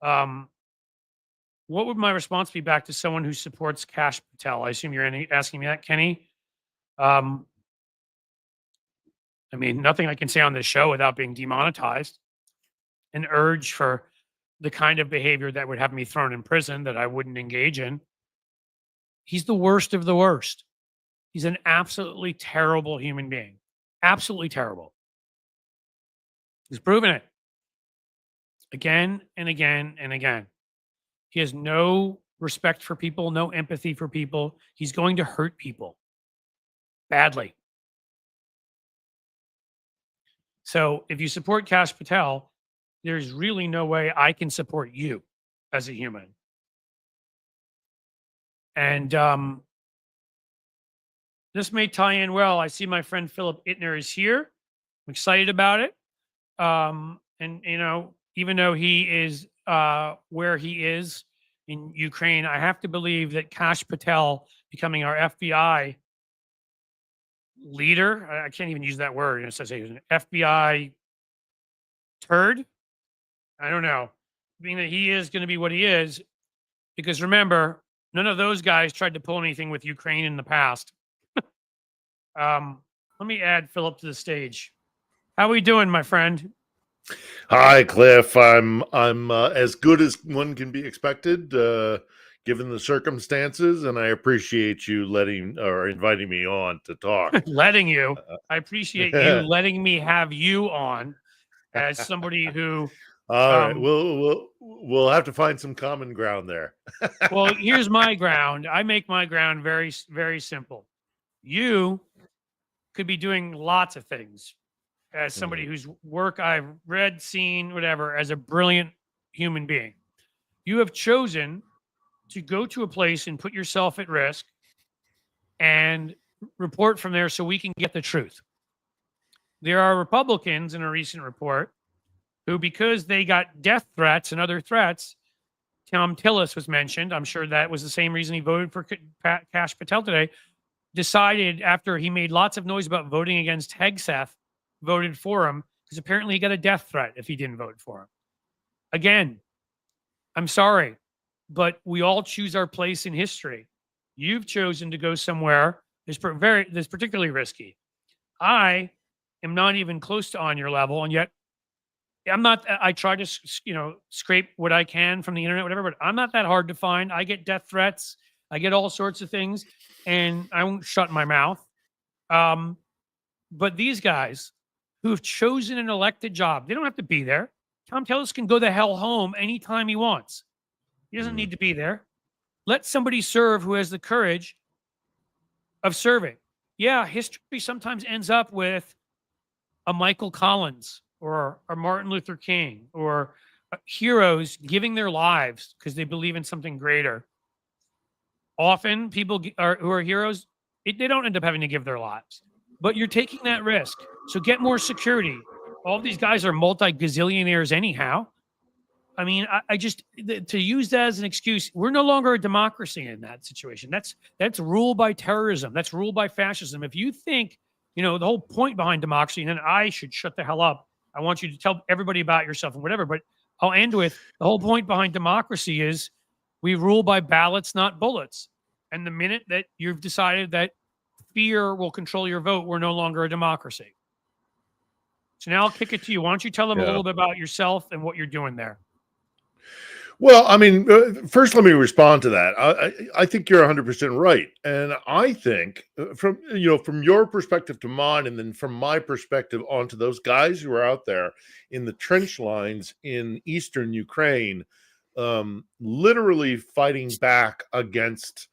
What would my response be back to someone who supports Kash Patel? I assume you're asking me that, Kenny. I mean, nothing I can say on this show without being demonetized. An urge for the kind of behavior that would have me thrown in prison that I wouldn't engage in. He's the worst of the worst. He's an absolutely terrible human being. Absolutely terrible. He's proven it again and again and again. He has no respect for people, no empathy for people. He's going to hurt people badly. So if you support Kash Patel, there's really no way I can support you as a human. And this may tie in well. I see my friend Philip Ittner is here. I'm excited about it. And, you know, even though he is where he is in Ukraine, I have to believe that Kash Patel becoming our FBI leader, I can't even use that word. It says he's an FBI turd. I don't know. Being that he is going to be what he is, because remember, none of those guys tried to pull anything with Ukraine in the past. Let me add Philip to the stage. How are we doing, my friend? Hi, Cliff. I'm as good as one can be expected, given the circumstances, and I appreciate you inviting me on to talk. Letting you. I appreciate you letting me have you on as somebody who. All right, we'll have to find some common ground there. Well, here's my ground. I make my ground very, very simple. You could be doing lots of things as somebody whose work I've read, seen, whatever, as a brilliant human being. You have chosen to go to a place and put yourself at risk and report from there so we can get the truth. There are Republicans in a recent report who, because they got death threats and other threats, Tom Tillis was mentioned. I'm sure that was the same reason he voted for Kash Patel today. Decided after he made lots of noise about voting against Hegseth, voted for him because apparently he got a death threat if he didn't vote for him. Again, I'm sorry, but we all choose our place in history. You've chosen to go somewhere that's particularly risky. I am not even close to on your level, and yet I'm not. I try to, scrape what I can from the internet, whatever, but I'm not that hard to find. I get death threats. I get all sorts of things, and I won't shut my mouth. But these guys who have chosen an elected job, they don't have to be there. Tom Tillis can go the hell home anytime he wants. He doesn't need to be there. Let somebody serve who has the courage of serving. Yeah, history sometimes ends up with a Michael Collins or a Martin Luther King or heroes giving their lives because they believe in something greater. Often people who are heroes, they don't end up having to give their lives. But you're taking that risk. So get more security. All of these guys are multi-gazillionaires anyhow. I mean, I just, to use that as an excuse, we're no longer a democracy in that situation. That's ruled by terrorism. That's ruled by fascism. If you think, the whole point behind democracy, and then I should shut the hell up. I want you to tell everybody about yourself and whatever, but I'll end with the whole point behind democracy is we rule by ballots, not bullets. And the minute that you've decided that fear will control your vote, we're no longer a democracy. So now I'll kick it to you. Why don't you tell them a little bit about yourself and what you're doing there? Well, I mean, first, let me respond to that. I think you're 100% right. And I think from your perspective to mine, and then from my perspective onto those guys who are out there in the trench lines in eastern Ukraine, literally fighting back against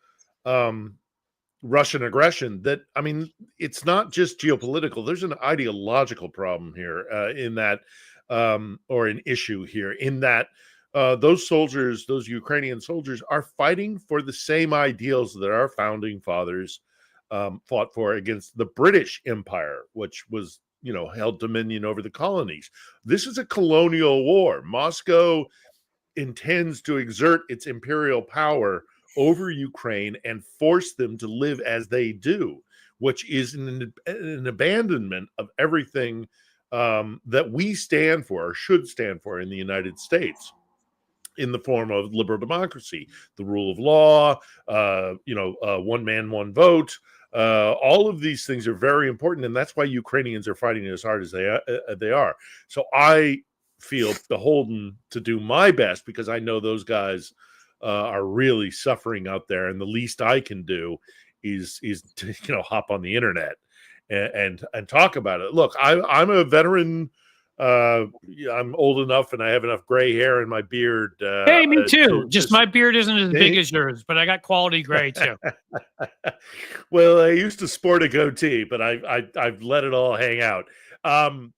Russian aggression. That, I mean, it's not just geopolitical. There's an ideological problem here in that, or an issue here in that those soldiers, those Ukrainian soldiers, are fighting for the same ideals that our founding fathers fought for against the British Empire, which was, held dominion over the colonies. This is a colonial war. Moscow intends to exert its imperial power over Ukraine and force them to live as they do, which is an abandonment of everything that we stand for or should stand for in the United States, in the form of liberal democracy, the rule of law, one man, one vote. All of these things are very important, and that's why Ukrainians are fighting as hard as they are. So I feel beholden to do my best, because I know those guys are really suffering out there, and the least I can do is to hop on the internet and talk about it. Look, I'm a veteran. I'm old enough, and I have enough gray hair in my beard. Hey, me too. Just my beard isn't as big as yours, but I got quality gray too. Well, I used to sport a goatee, but I've let it all hang out. I've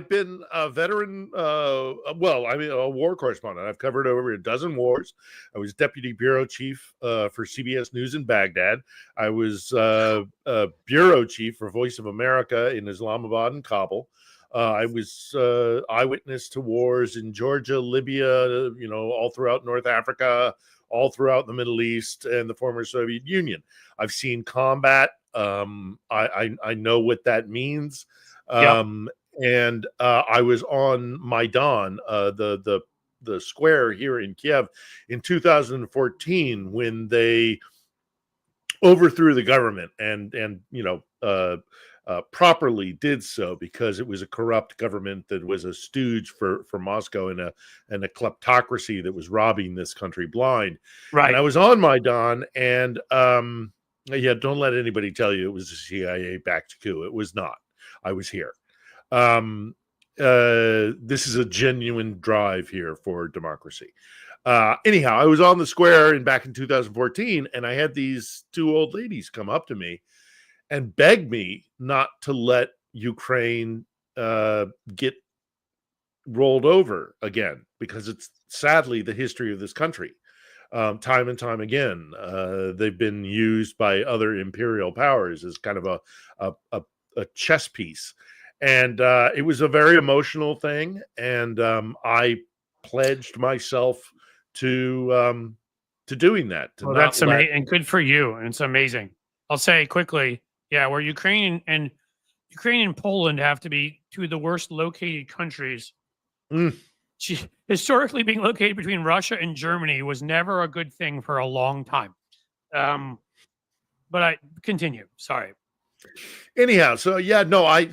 been a veteran. A war correspondent. I've covered over a dozen wars. I was deputy bureau chief for CBS News in Baghdad. I was bureau chief for Voice of America in Islamabad and Kabul. I was eyewitness to wars in Georgia, Libya, all throughout North Africa, all throughout the Middle East and the former Soviet Union. I've seen combat. I know what that means. And I was on Maidan, the square here in Kiev, in 2014, when they overthrew the government and properly did so, because it was a corrupt government that was a stooge for Moscow and a kleptocracy that was robbing this country blind. Right. And I was on Maidan, and don't let anybody tell you it was a CIA-backed coup. It was not. I was here. This is a genuine drive here for democracy. Anyhow, I was on the square back in 2014, and I had these two old ladies come up to me and beg me not to let Ukraine get rolled over again, because it's sadly the history of this country. Time and time again, they've been used by other imperial powers as kind of a chess piece. And it was a very emotional thing. And I pledged myself to doing that. Well, that's amazing, and good for you. And it's amazing. I'll say quickly, where Ukraine and Poland have to be two of the worst located countries. Historically, being located between Russia and Germany was never a good thing for a long time. But I continue. Sorry. Anyhow, I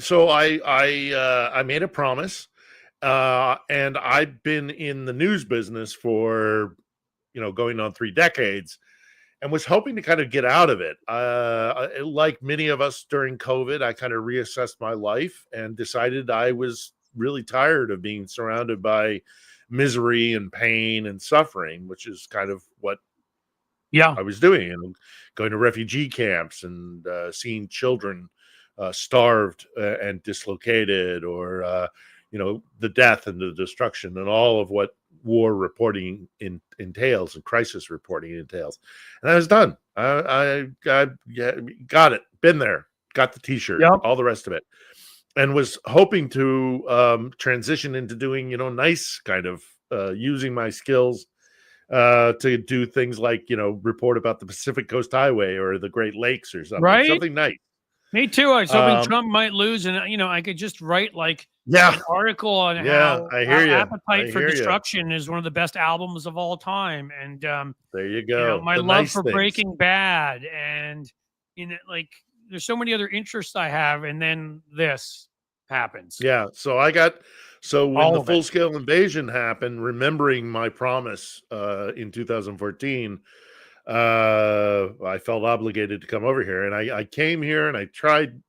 made a promise, and I've been in the news business for going on 3 decades, and was hoping to kind of get out of it. Like many of us during COVID, I kind of reassessed my life and decided I was really tired of being surrounded by misery and pain and suffering, which is kind of what I was doing, and going to refugee camps and seeing children starved and dislocated, or the death and the destruction and all of what war reporting entails and crisis reporting entails. And I was done. I got it. Been there. Got the T-shirt. All the rest of it. And was hoping to transition into doing nice kind of using my skills to do things like report about the Pacific Coast Highway or the Great Lakes or something. Right? Something nice. Me too. I was hoping Trump might lose, and I could just write an article on how Appetite for Destruction is one of the best albums of all time, and there you go. My love for Breaking Bad, and there's so many other interests I have, and then this happens. So when the full-scale invasion happened, remembering my promise in 2014, I felt obligated to come over here, and I came here, and I tried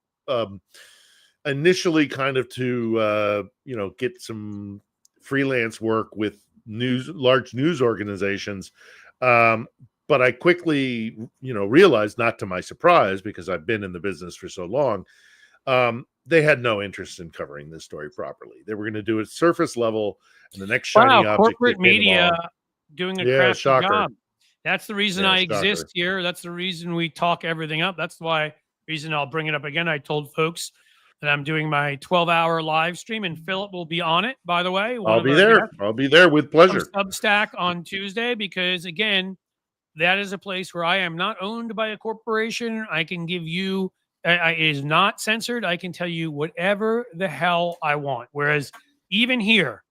initially kind of to get some freelance work with large news organizations, but I quickly realized, not to my surprise, because I've been in the business for so long, they had no interest in covering this story properly. They were going to do it surface level, and the next shiny object. Corporate media doing a crappy job. That's the reason I exist here. That's the reason we talk everything up. That's why reason I'll bring it up again. I told folks that I'm doing my 12-hour live stream, and Philip will be on it, by the way. I'll be there. I'll be there with pleasure. Substack on Tuesday, because again, that is a place where I am not owned by a corporation. I can give you, it is not censored. I can tell you whatever the hell I want. Whereas even here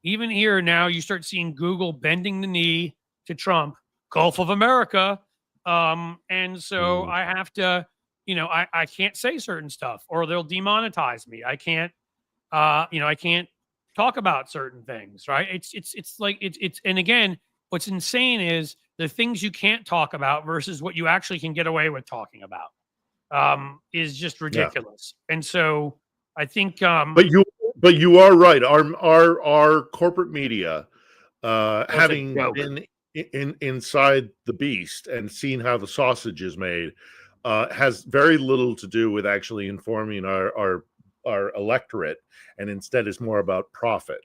now, you start seeing Google bending the knee to Trump, Gulf of America. And so I have to, I can't say certain stuff or they'll demonetize me. I can't, I can't talk about certain things, right? And again, what's insane is the things you can't talk about versus what you actually can get away with talking about, is just ridiculous. Yeah. And so I think, but you are right. Our corporate media, having been inside the beast and seen how the sausage is made, has very little to do with actually informing our electorate, and instead is more about profit.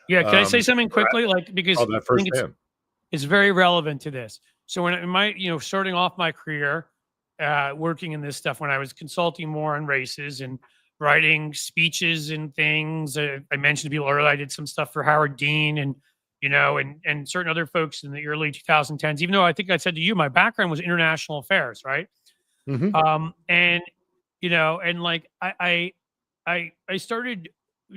Yeah, can I say something quickly? Because that firsthand. It's very relevant to this. So when starting off my career, working in this stuff, when I was consulting more on races and writing speeches and things, I mentioned to people earlier, I did some stuff for Howard Dean and and certain other folks in the early 2010s. Even though I think I said to you, my background was international affairs, right? Mm-hmm. I started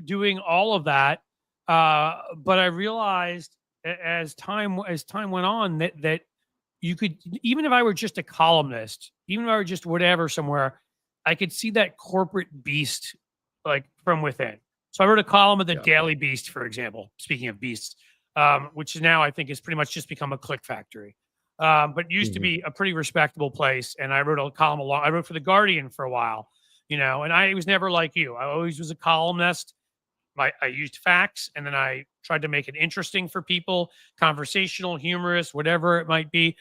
doing all of that, but I realized as time went on that you could, even if I were just a columnist, even if I were just whatever somewhere, I could see that corporate beast from within. So I wrote a column of the Daily Beast, for example, speaking of beasts, which now I think has pretty much just become a click factory. But used to be a pretty respectable place. And I wrote a column I wrote for The Guardian for a while, and I was never like you. I always was a columnist. I used facts, and then I tried to make it interesting for people, conversational, humorous, whatever it might be.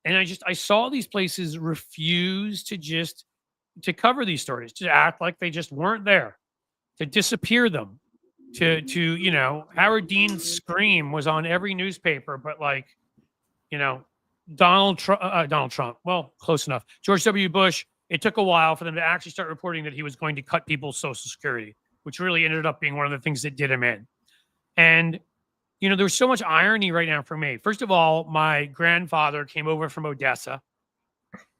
And I saw these places refuse to cover these stories, to act like they just weren't there, to disappear them, to Howard Dean's scream was on every newspaper, but Donald Trump, well, close enough. George W. Bush, it took a while for them to actually start reporting that he was going to cut people's Social Security, which really ended up being one of the things that did him in. And, there's so much irony right now for me. First of all, my grandfather came over from Odessa,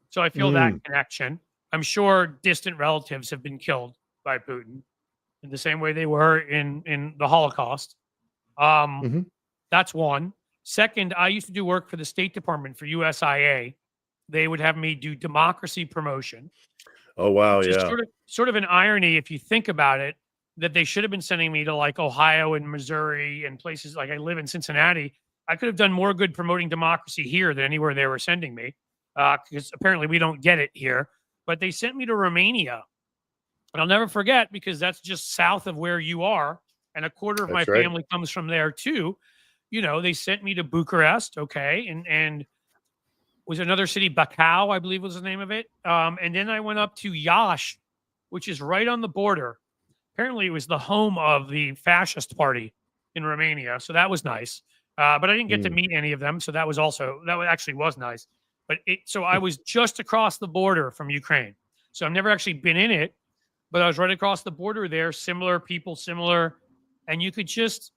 so I feel that connection. I'm sure distant relatives have been killed by Putin in the same way they were in the Holocaust. That's one. Second, I used to do work for the State Department for USIA. They would have me do democracy promotion. Oh, wow. Yeah. Sort of an irony, if you think about it, that they should have been sending me to Ohio and Missouri and places I live in Cincinnati. I could have done more good promoting democracy here than anywhere they were sending me, because apparently we don't get it here. But they sent me to Romania. And I'll never forget, because that's just south of where you are. And a quarter of my family comes from there too. They sent me to Bucharest. Okay. And was another city, Bacău, I believe was the name of it. And then I went up to Iași, which is right on the border. Apparently it was the home of the fascist party in Romania. So that was nice. But I didn't get to meet any of them. So that actually was nice. But so I was just across the border from Ukraine. So I've never actually been in it, but I was right across the border there. Similar people, similar. And you could just,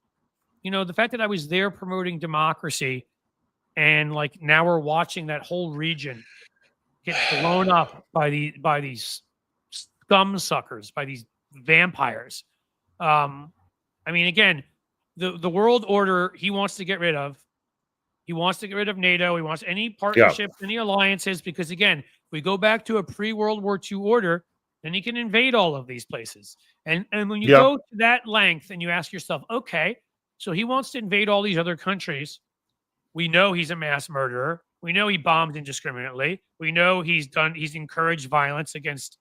the fact that I was there promoting democracy, and now we're watching that whole region get blown up by these scum suckers, by these vampires. Again, the world order he wants to get rid of. He wants to get rid of NATO. He wants any partnerships, any alliances, because again, if we go back to a pre-World War II order, then he can invade all of these places. And when you go to that length and you ask yourself, okay, so he wants to invade all these other countries. We know he's a mass murderer. We know he bombed indiscriminately. We know he's encouraged violence against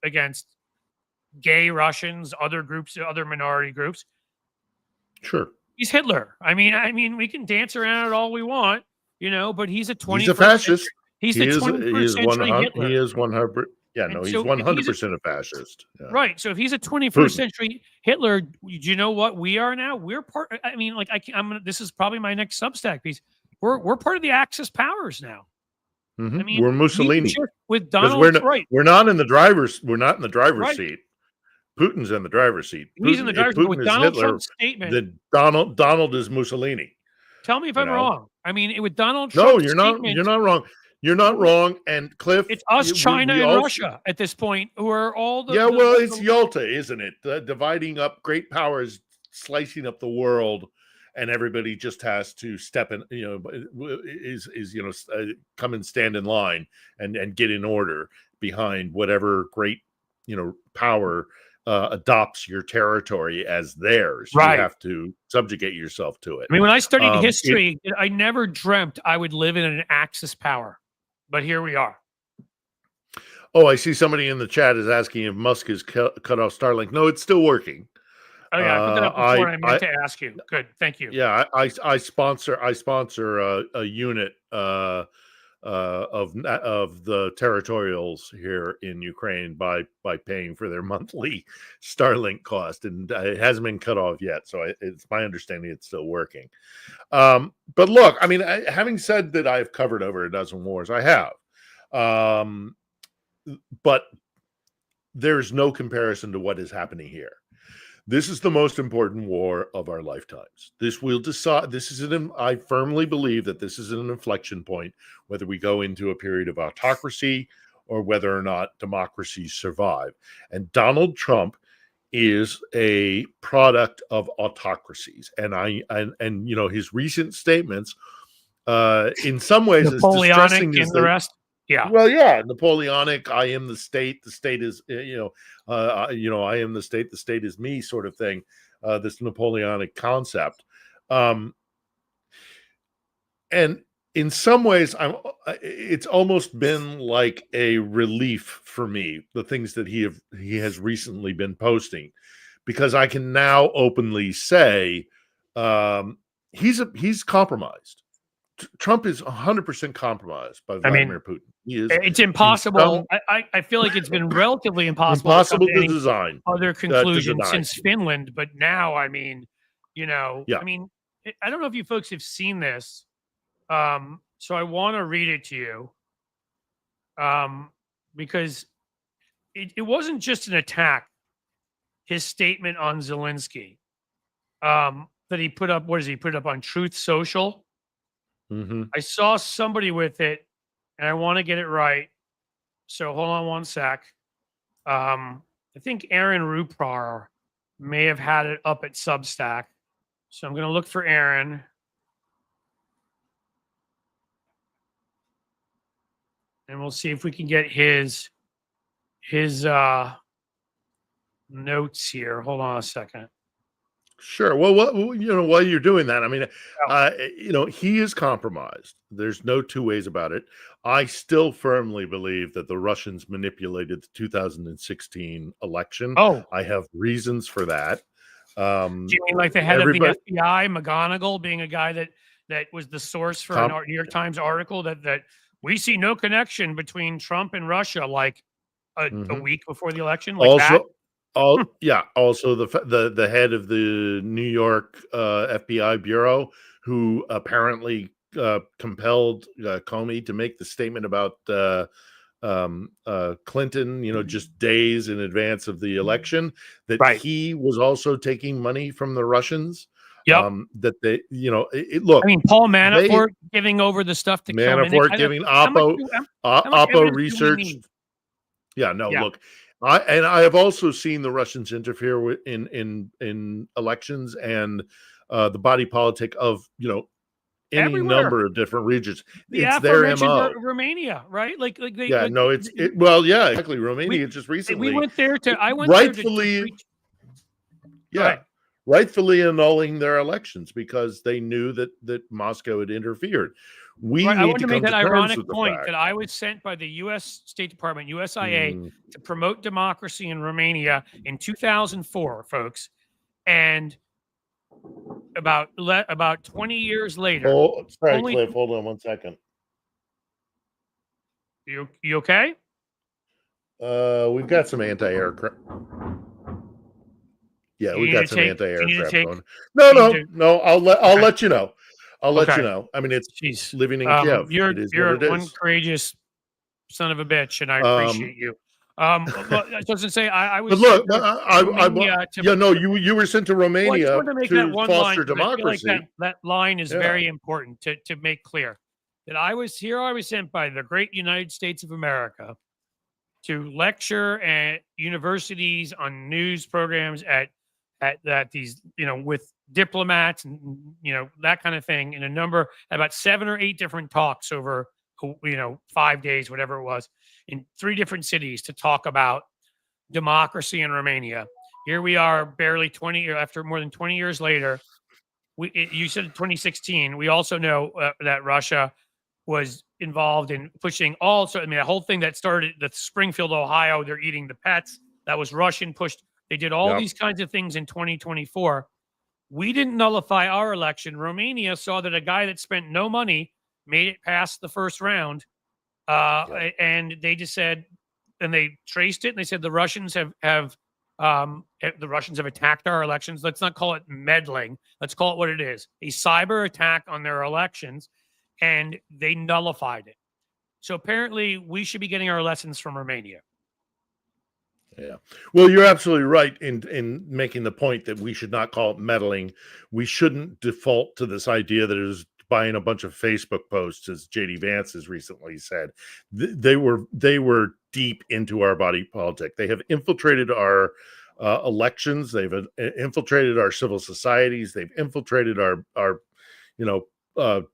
gay Russians, other groups, other minority groups. Sure. He's Hitler. I mean, we can dance around it all we want, but he's a 21st He's a fascist. Century, he's the 21st century Hitler. He is 100. Yeah, no, he's 100% a fascist. Yeah. Right. So if he's a 21st century Hitler, do you know what we are now? We're part. This is probably my next Substack piece. We're part of the Axis powers now. We're Mussolini with Donald. We're Putin's in the driver's seat. He's in the If driver's seat with Putin is Donald Hitler, Trump's statement. then Donald is Mussolini. Tell me if you I'm know? wrong. I mean, with Donald No, Trump's you're not. statement, You're not wrong. You're not wrong. And Cliff, it's us, China, we and also- Russia at this point, who are all the. Yeah, the- well, the- it's Yalta, isn't it? Dividing up great powers, slicing up the world, and everybody just has to step in. Come and stand in line and get in order behind whatever great power adopts your territory as theirs. Right. You have to subjugate yourself to it. I mean, when I studied history, I never dreamt I would live in an Axis power, but here we are. Oh, I see somebody in the chat is asking if Musk has cut off Starlink. No, it's still working. Oh yeah, I put that up before, and I meant to ask you. Good, thank you. Yeah, I sponsor a unit of the territorials here in Ukraine by paying for their monthly Starlink cost, and it hasn't been cut off yet. So it's my understanding it's still working. But look, I mean, having said that, I've covered over a dozen wars. I have, but there's no comparison to what is happening here. This is the most important war of our lifetimes. This will decide. I firmly believe that this is an inflection point, whether we go into a period of autocracy or whether or not democracies survive. And Donald Trump is a product of autocracies. And his recent statements, in some ways, Napoleonic and the rest. Yeah. Well, yeah, Napoleonic. I am the state. The state is, I am the state. The state is me, sort of thing. This Napoleonic concept, and in some ways, it's almost been like a relief for me, the things that he has recently been posting, because I can now openly say he's compromised. Trump is 100% compromised by Vladimir Putin. It's impossible. I feel like it's been relatively impossible to design other conclusions since Finland, but now, I mean, I mean, I don't know if you folks have seen this, so I want to read it to you, because it wasn't just an attack. His statement on Zelensky, that he put up. What does he put up on Truth Social? Mm-hmm. I saw somebody with it, and I want to get it right. So hold on one sec. I think Aaron Rupar may have had it up at Substack. So I'm going to look for Aaron. And we'll see if we can get his notes here. Hold on a second. Sure. Well, while you're doing that, I mean, he is compromised. There's no two ways about it. I still firmly believe that the Russians manipulated the 2016 election. Oh, I have reasons for that. Do you mean like the head of the FBI, McGonigal, being a guy that was the source for a New York Times article that we see no connection between Trump and Russia, like a week before the election, like also, that? Also the head of the New York FBI bureau, who apparently compelled Comey to make the statement about Clinton, just days in advance of the election, that he was also taking money from the Russians. Yep. That they, look. I mean, Paul Manafort giving over the stuff to Manafort giving Oppo research. Yeah, no, look. I have also seen the Russians interfere in elections and the body politic of any everywhere. number of different regions. It's their MO. Romania, right? Exactly. Romania just recently. We went there to. I went rightfully. There to rightfully annulling their elections because they knew that Moscow had interfered. I want to make that ironic point that I was sent by the U.S. State Department, USIA, to promote democracy in Romania in 2004, folks, and about 20 years later. Oh, sorry, Cliff. Hold on one second. You okay? We've got some anti-aircraft. Yeah, we got some anti-aircraft going. No. I'll let you know. I'll let you know. I mean, it's living in Kiev. You're one courageous son of a bitch, and I appreciate you. I was to say I But was look, sent to Romania to yeah, no, you were sent to well, I just Romania wanted to make that to one line foster because I feel like democracy. that line is Yeah, very important to make clear that I was sent by the great United States of America to lecture at universities on news programs at these with diplomats and that kind of thing in a number about 7 or 8 different talks over 5 days, whatever it was, in 3 different cities to talk about democracy in Romania. Here we are, barely 20 after more than 20 years later. You said 2016. We also know that Russia was involved in pushing also. I mean, the whole thing that started the Springfield, Ohio, they're eating the pets. That was Russian pushed. They did all yep, these kinds of things in 2024. We didn't nullify our election. Romania saw that a guy that spent no money made it past the first round. yep. And they just said, and they traced it, and they said the Russians the Russians have attacked our elections. Let's not call it meddling. Let's call it what it is: a cyber attack on their elections, and they nullified it. So apparently, we should be getting our lessons from Romania. Yeah. Well, you're absolutely right in making the point that we should not call it meddling. We shouldn't default to this idea that it is buying a bunch of Facebook posts, as JD Vance has recently said. They were deep into our body politic. They have infiltrated our elections. They've infiltrated our civil societies. They've infiltrated our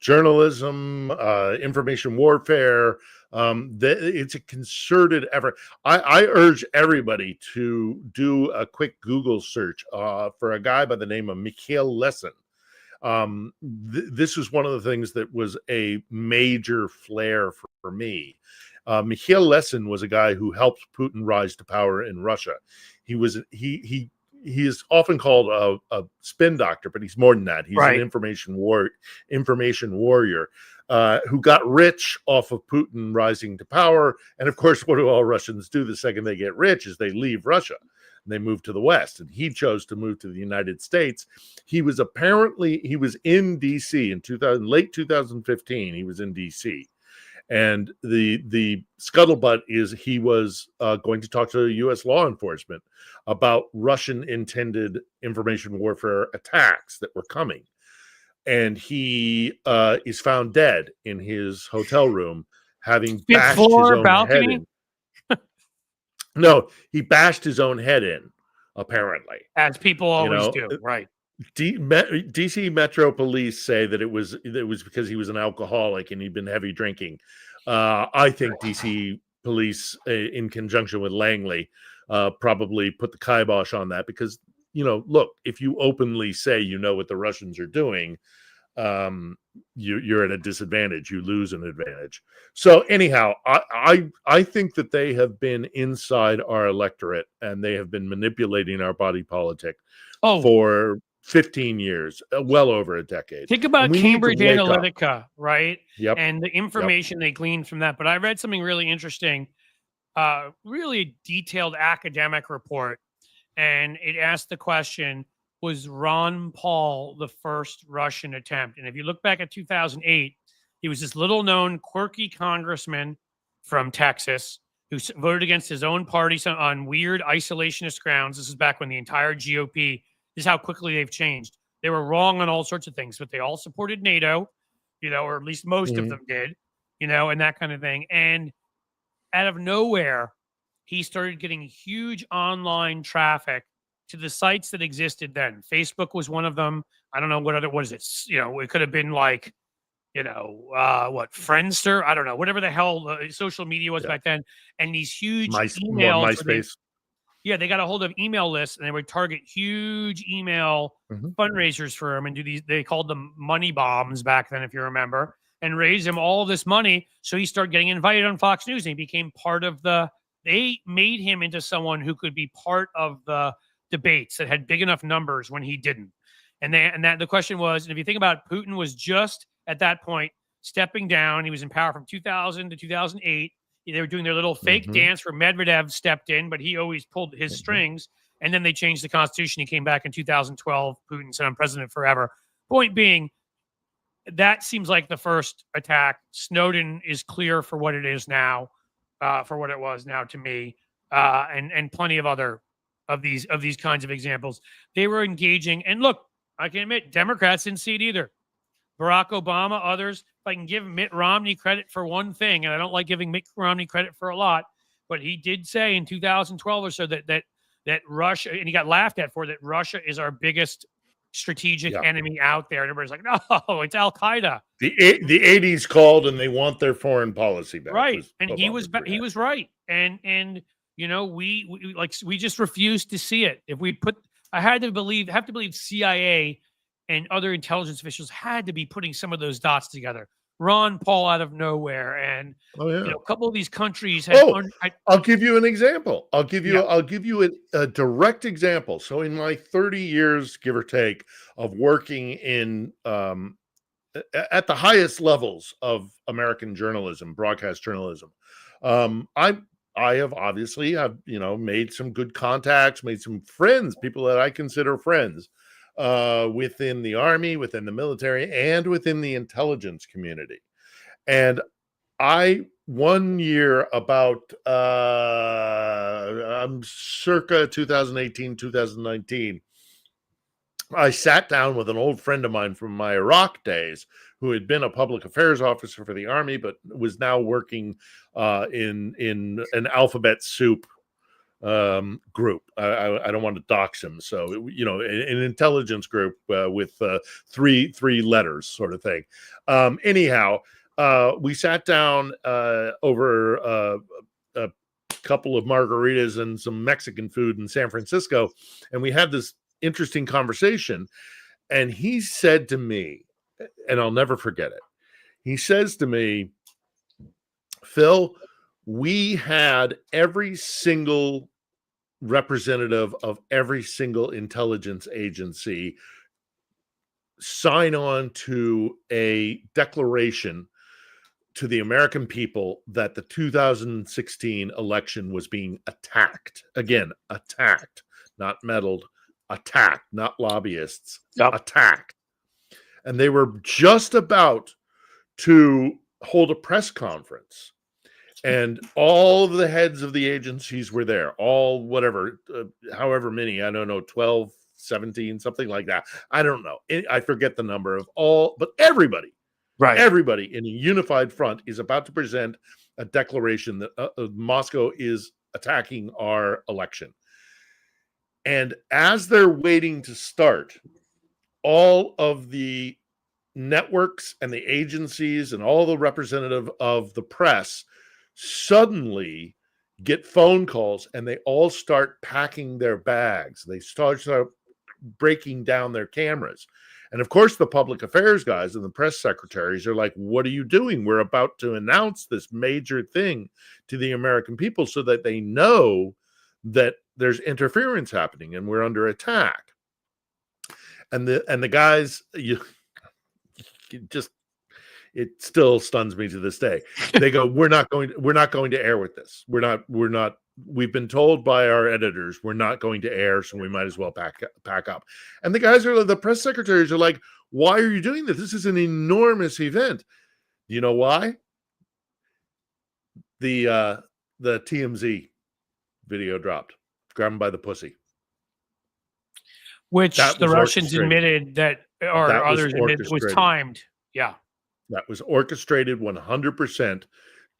journalism, information warfare. It's a concerted effort. I urge everybody to do a quick Google search for a guy by the name of Mikhail Lesin. This is one of the things that was a major flare for me. Mikhail Lesin was a guy who helped Putin rise to power in Russia. He is often called a spin doctor, but he's more than that. He's Right. an information warrior who got rich off of Putin rising to power. And of course, what do all Russians do the second they get rich is they leave Russia and they move to the West. And he chose to move to the United States. He was in DC in late 2015. He was in DC. And the scuttlebutt is he was going to talk to U.S. law enforcement about Russian intended information warfare attacks that were coming. And he is found dead in his hotel room, having bashed his own head in. No, he bashed his own head in, apparently. As people always do, right. DC Metro Police say that it was because he was an alcoholic and he'd been heavy drinking. I think DC Police, in conjunction with Langley, probably put the kibosh on that because, look, if you openly say you know what the Russians are doing, you're at a disadvantage. You lose an advantage. So anyhow, I think that they have been inside our electorate and they have been manipulating our body politic for 15 years, well over a decade. Think about Cambridge Analytica, right? Yep. And the information they gleaned from that. But I read something really interesting, really detailed academic report. And it asked the question, was Ron Paul the first Russian attempt? And if you look back at 2008, he was this little known quirky congressman from Texas who voted against his own party on weird isolationist grounds. This is back when the entire GOP, this is how quickly they've changed. They were wrong on all sorts of things, but they all supported NATO, or at least most of them did, and that kind of thing. And out of nowhere, he started getting huge online traffic to the sites that existed then. Facebook was one of them. I don't know what is it? It could have been like, Friendster? I don't know, whatever the hell social media was back then. And these huge emails. MySpace. They got a hold of email lists and they would target huge email fundraisers for him and do these. They called them money bombs back then, if you remember, and raise him all this money. So he started getting invited on Fox News and he became part of they made him into someone who could be part of the debates that had big enough numbers when he didn't. And the question was, and if you think about it, Putin was just at that point stepping down. He was in power from 2000 to 2008. They were doing their little fake dance where Medvedev stepped in, but he always pulled his strings. And then they changed the Constitution. He came back in 2012. Putin said, "I'm president forever." Point being, that seems like the first attack. Snowden is clear for what it is now, for what it was now to me. and plenty of other of these kinds of examples. They were engaging, and look, I can admit, Democrats didn't see it either. Barack Obama, others. If I can give Mitt Romney credit for one thing, and I don't like giving Mitt Romney credit for a lot, but he did say in 2012 or so that Russia, and he got laughed at for that, Russia is our biggest strategic enemy out there. And everybody's like, no, it's Al Qaeda. The 80s called, and they want their foreign policy back. Right, and he was right. And you know, we just refused to see it. If we put, I have to believe CIA and other intelligence officials had to be putting some of those dots together. Ron Paul out of nowhere, and you know, a couple of these countries had. I'll give you an example. I'll give you a direct example. So in my 30 years, give or take, of working in at the highest levels of American journalism, broadcast journalism, I have obviously made some good contacts, made some friends, people that I consider friends within the Army, within the military, and within the intelligence community. And one year about circa 2018, 2019, I sat down with an old friend of mine from my Iraq days who had been a public affairs officer for the Army, but was now working in an alphabet soup group. I don't want to dox him. So, you know, an intelligence group with three letters sort of thing. Anyhow, we sat down over a couple of margaritas and some Mexican food in San Francisco, and we had this interesting conversation. And he said to me, and I'll never forget it, he says to me, Phil, we had every single representative of every single intelligence agency sign on to a declaration to the American people that the 2016 election was being attacked. Again, attacked, not meddled, attacked, not lobbyists, attacked. And they were just about to hold a press conference. And all of the heads of the agencies were there, all whatever, however many, I don't know, 12, 17, something like that. I don't know. I forget the number of all, but everybody, right? Everybody in a unified front is about to present a declaration that Moscow is attacking our election. And as they're waiting to start, all of the networks and the agencies and all the representative of the press suddenly get phone calls, and they all start packing their bags. They start breaking down their cameras. And of course, the public affairs guys and the press secretaries are like, what are you doing? We're about to announce this major thing to the American people so that they know that there's interference happening and we're under attack. And the guys, it still stuns me to this day. They go, we're not going to air with this. We've been told by our editors we're not going to air, so we might as well pack up. And the guys the press secretaries are like, why are you doing this? This is an enormous event. You know why? The TMZ video dropped. Grab him by the pussy. Which the Russians admitted others admitted was timed. Yeah. That was orchestrated 100%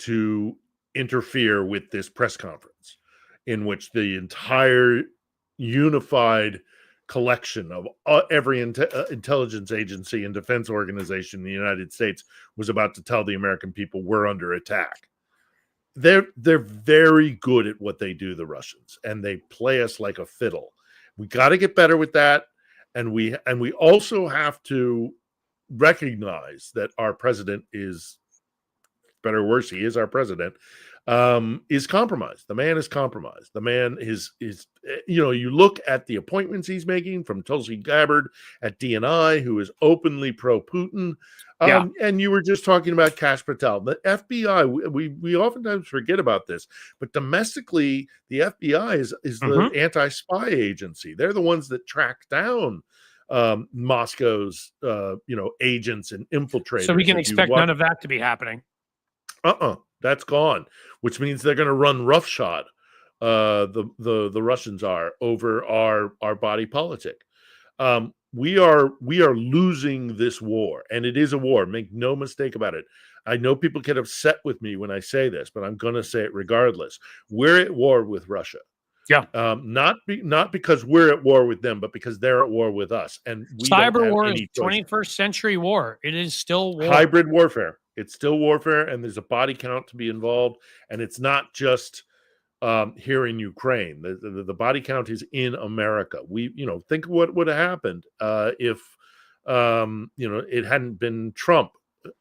to interfere with this press conference, in which the entire unified collection of every intelligence agency and defense organization in the United States was about to tell the American people we're under attack. They're very good at what they do, the Russians, and they play us like a fiddle. We got to get better with that, and we also have to recognize that our president is, better or worse, he is our president, is compromised. The man is compromised. The man is you look at the appointments he's making, from Tulsi Gabbard at DNI, who is openly pro-Putin. And you were just talking about Kash Patel. The FBI, we oftentimes forget about this, but domestically, the FBI is the anti-spy agency. They're the ones that track down Moscow's agents and infiltrators. So we can expect none of that to be happening. That's gone, which means they're going to run roughshod the Russians are over our body politic. We are losing this war, and it is a war. Make no mistake about it. I know people get upset with me when I say this, but I'm going to say it regardless. We're at war with Russia. Yeah. Not because we're at war with them, but because they're at war with us, and we Cyber don't have war is any choice. 21st century war. It is still war. Hybrid warfare. It's still warfare, and there's a body count to be involved, and it's not just here in Ukraine. The body count is in America. Think of what would have happened if it hadn't been Trump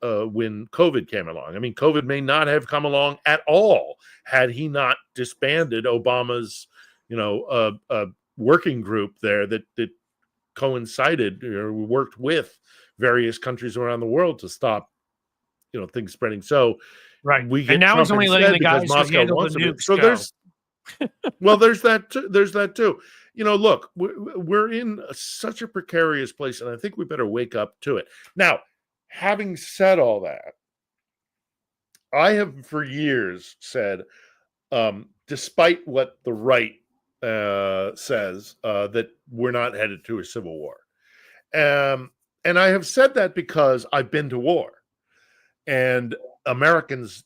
when COVID came along. I mean, COVID may not have come along at all had he not disbanded Obama's working group there that coincided or worked with various countries around the world to stop things spreading. So right, we get and now Trump he's only letting the guys who Moscow handle the wants nukes so go. there's that too. Look, we're in such a precarious place, and I think we better wake up to it. Now, having said all that, I have for years said, despite what the right says, that we're not headed to a civil war. And I have said that because I've been to war, and Americans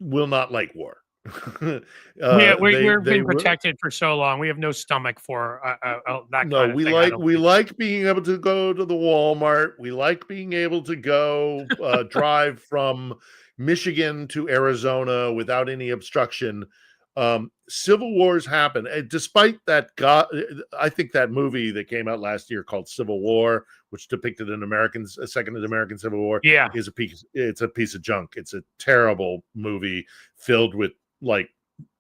will not like war. We've been protected for so long. We have no stomach for that. No, kind of thing. we like being able to go to the Walmart. We like being able to go drive from Michigan to Arizona without any obstruction. Civil wars happen, despite that. I think that movie that came out last year called Civil War, which depicted a second American Civil War, is a piece of junk. It's a terrible movie filled with like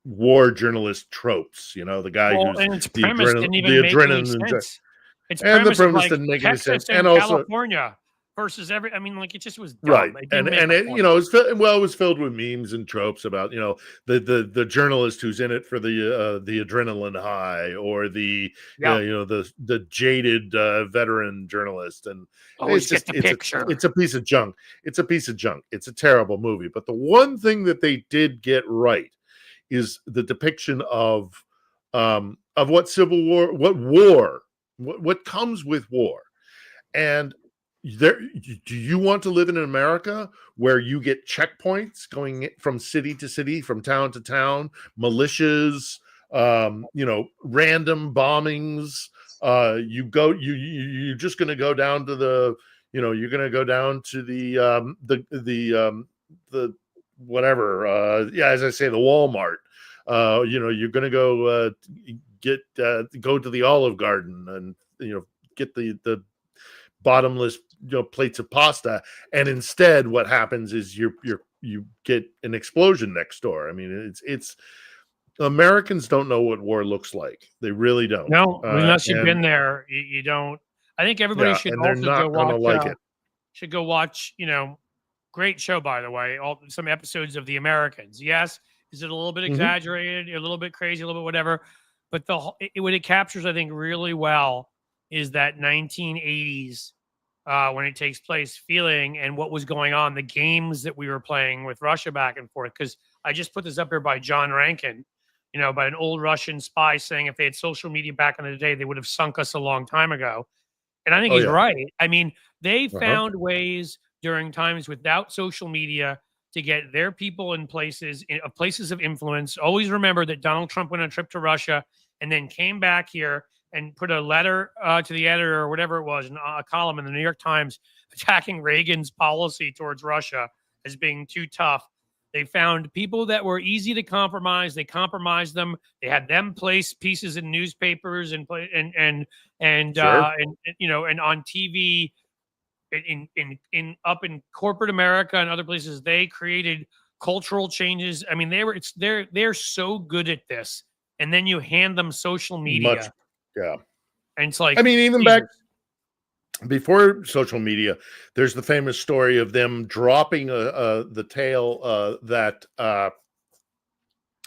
war journalist tropes. The guy who's and its the premise didn't even make any sense. Its the premise like didn't make Texas any sense, and also California versus it just was dumb. right. It was filled with memes and tropes about the journalist who's in it for the adrenaline high, or the jaded veteran journalist, and always get the picture. It's a piece of junk. It's a terrible movie. But the one thing that they did get right is the depiction of what civil war, what comes with war. And do you want to live in America where you get checkpoints going from city to city, from town to town, militias, random bombings? You're just going to go down to the whatever. As I say, the Walmart. You're going to go go to the Olive Garden and get the bottomless plates of pasta, and instead what happens is you get an explosion next door. I mean, it's Americans don't know what war looks like. They really don't. No, unless you've been there, you don't. I think everybody should also go watch great show, by the way, some episodes of The Americans. Yes, is it a little bit exaggerated, a little bit crazy, a little bit whatever, but what it captures, I think, really well is that 1980s when it takes place feeling, and what was going on, the games that we were playing with Russia back and forth. Because I just put this up here by John Rankin, by an old Russian spy, saying if they had social media back in the day, they would have sunk us a long time ago. And I think he's right. I mean, they found ways during times without social media to get their people in places of influence. Always remember that Donald Trump went on a trip to Russia and then came back here and put a letter to the editor or whatever it was, a column in the New York Times attacking Reagan's policy towards Russia as being too tough. They found people that were easy to compromise. They compromised them. They had them place pieces in newspapers and on TV, in corporate America and other places. They created cultural changes. I mean, they're so good at this. And then you hand them social media. Yeah. And it's like, even back before social media, there's the famous story of them dropping the tale that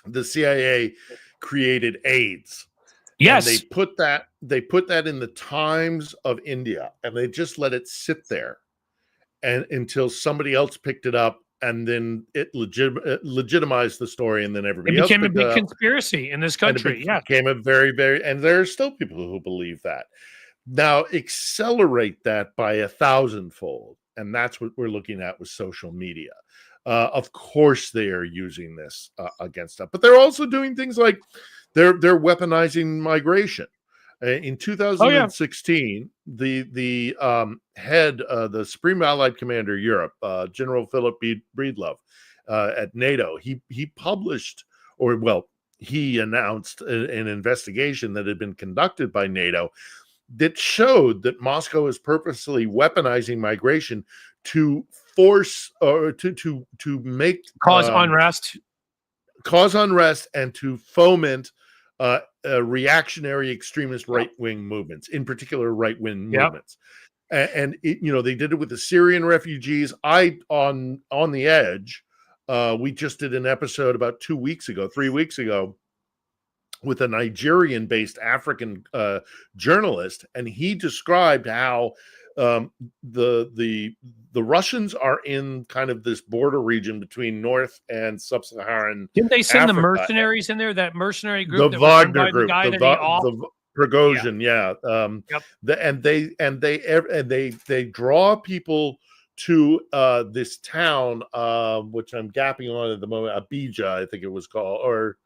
the CIA created AIDS. Yes. And they put that in the Times of India, and they just let it sit there and until somebody else picked it up and then it legitimized the story, and then It everybody else became a picked big it up, conspiracy in this and it country. Yeah. became a very, and there are still people who believe that. Now accelerate that by 1,000-fold, and that's what we're looking at with social media. Of course, they are using this against us, but they're also doing things like they're weaponizing migration. In Oh yeah. 2016, the head, the Supreme Allied Commander Europe, General Philip Breedlove, at NATO, he published, or well, he announced an investigation that had been conducted by NATO that showed that Moscow is purposely weaponizing migration to force or to make Cause unrest. And to foment reactionary extremist right-wing movements, in particular right-wing movements. And it, they did it with the Syrian refugees. On the Edge, we just did an episode about 3 weeks ago, with a Nigerian-based African journalist, and he described how the Russians are in kind of this border region between North and Sub-Saharan. Didn't they send Africa. the mercenaries in there? That mercenary group, The that was run Wagner by group, the guy that the Prigozhin, they draw people to this town, which I'm gapping on at the moment, Abidjan, I think it was called, or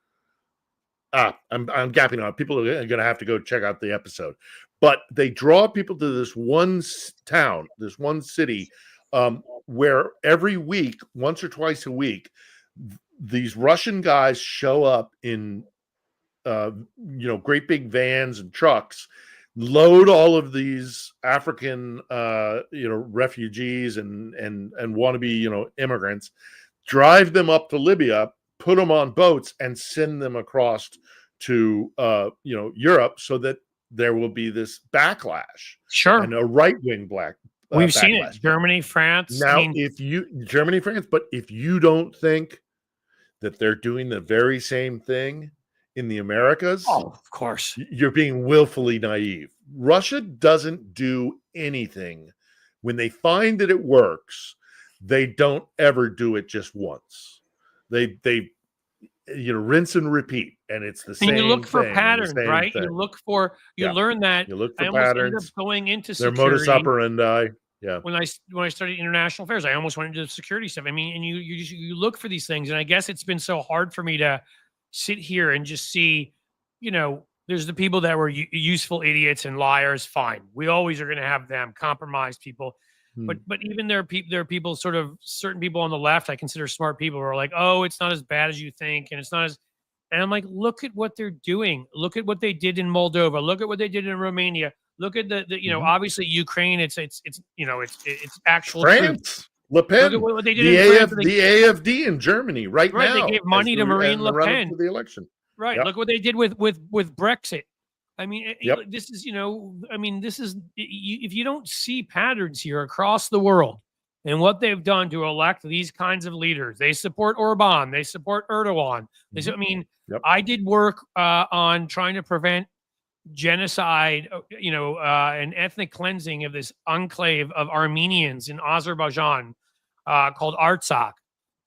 I'm gapping on. People are going to have to go check out the episode. But they draw people to this one town, this one city, where every week, once or twice a week, these Russian guys show up in, great big vans and trucks, load all of these African, refugees and wannabe, immigrants, drive them up to Libya, put them on boats, and send them across to Europe, so that there will be this backlash. Sure. And a right-wing we've backlash. seen it. Germany, France. Now, Germany, France, but if you don't think that they're doing the very same thing in the Americas, of course, you're being willfully naive. Russia doesn't do anything. When they find that it works, they don't ever do it just once. They rinse and repeat, and it's the same. And you look for thing, patterns, right? thing. You learn that. You look for I almost ended patterns. up going into their security. modus operandi. Yeah. When I studied international affairs, I almost went into security stuff. I mean, and you look for these things, and I guess it's been so hard for me to sit here and just see, there's the people that were useful idiots and liars. Fine, we always are going to have them, compromised people. But even there are people, sort of certain people on the left I consider smart people, who are like, oh, it's not as bad as you think, and it's not as. And I'm like, look at what they're doing. Look at what they did in Moldova. Look at what they did in Romania. Look at the obviously Ukraine. It's actual France. Le Pen. Look at what they did the AfD in Germany right now. They gave money to Marine Le Pen for the election. Right. Yep. Look what they did with Brexit. I mean, this is, if you don't see patterns here across the world and what they've done to elect these kinds of leaders, they support Orban, they support Erdogan. I did work on trying to prevent genocide, and ethnic cleansing of this enclave of Armenians in Azerbaijan called Artsakh.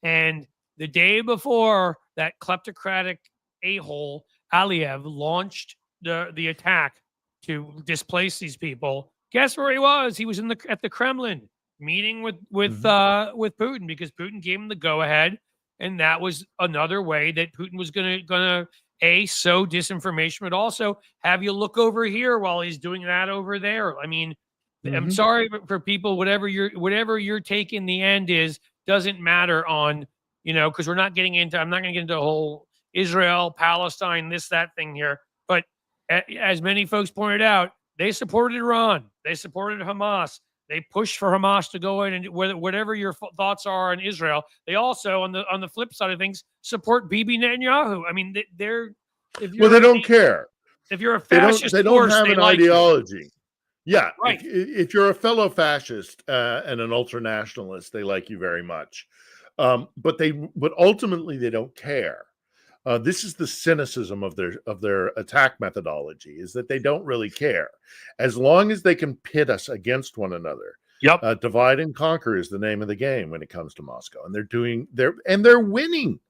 And the day before that kleptocratic a-hole, Aliyev, launched the attack to displace these people, guess where he was? He was at the Kremlin meeting with Putin, because Putin gave him the go ahead, and that was another way that Putin was gonna sow disinformation, but also have you look over here while he's doing that over there. I mean, I'm sorry for people. Whatever your take in the end is doesn't matter on because I'm not going to get into a whole Israel, Palestine, this, that thing here. But as many folks pointed out, they supported Iran. They supported Hamas. They pushed for Hamas to go in, and whatever your thoughts are on Israel, they also, on the flip side of things, support Bibi Netanyahu. I mean, they don't care. If you're a fascist, they don't have an ideology. Yeah, right. If you're a fellow fascist and an ultranationalist, they like you very much. But ultimately they don't care. This is the cynicism of their attack methodology, is that they don't really care. As long as they can pit us against one another, Yep. Divide and conquer is the name of the game when it comes to Moscow, and they're winning.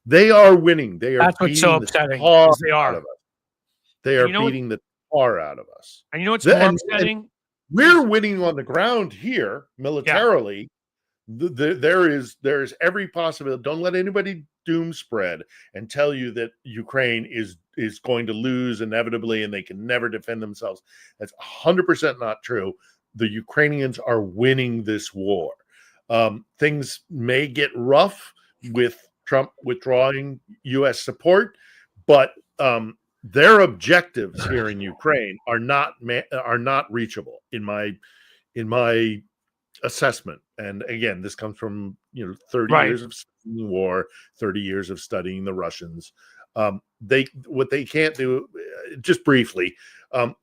They are winning. They are That's what's so beating the upsetting. tar Is they out are. of us. They And are you know what? beating the tar out of us. And you know what's The- more and upsetting? we're winning on the ground here Yeah. militarily. There is every possibility. Don't let anybody doom spread and tell you that Ukraine is going to lose inevitably and they can never defend themselves. That's 100% not true. The Ukrainians are winning this war. Things may get rough with Trump withdrawing U.S. support, but their objectives here in Ukraine are not reachable in my assessment. And again, this comes from 30 Right. years of studying the war, 30 years of studying the Russians. What they can't do, just briefly,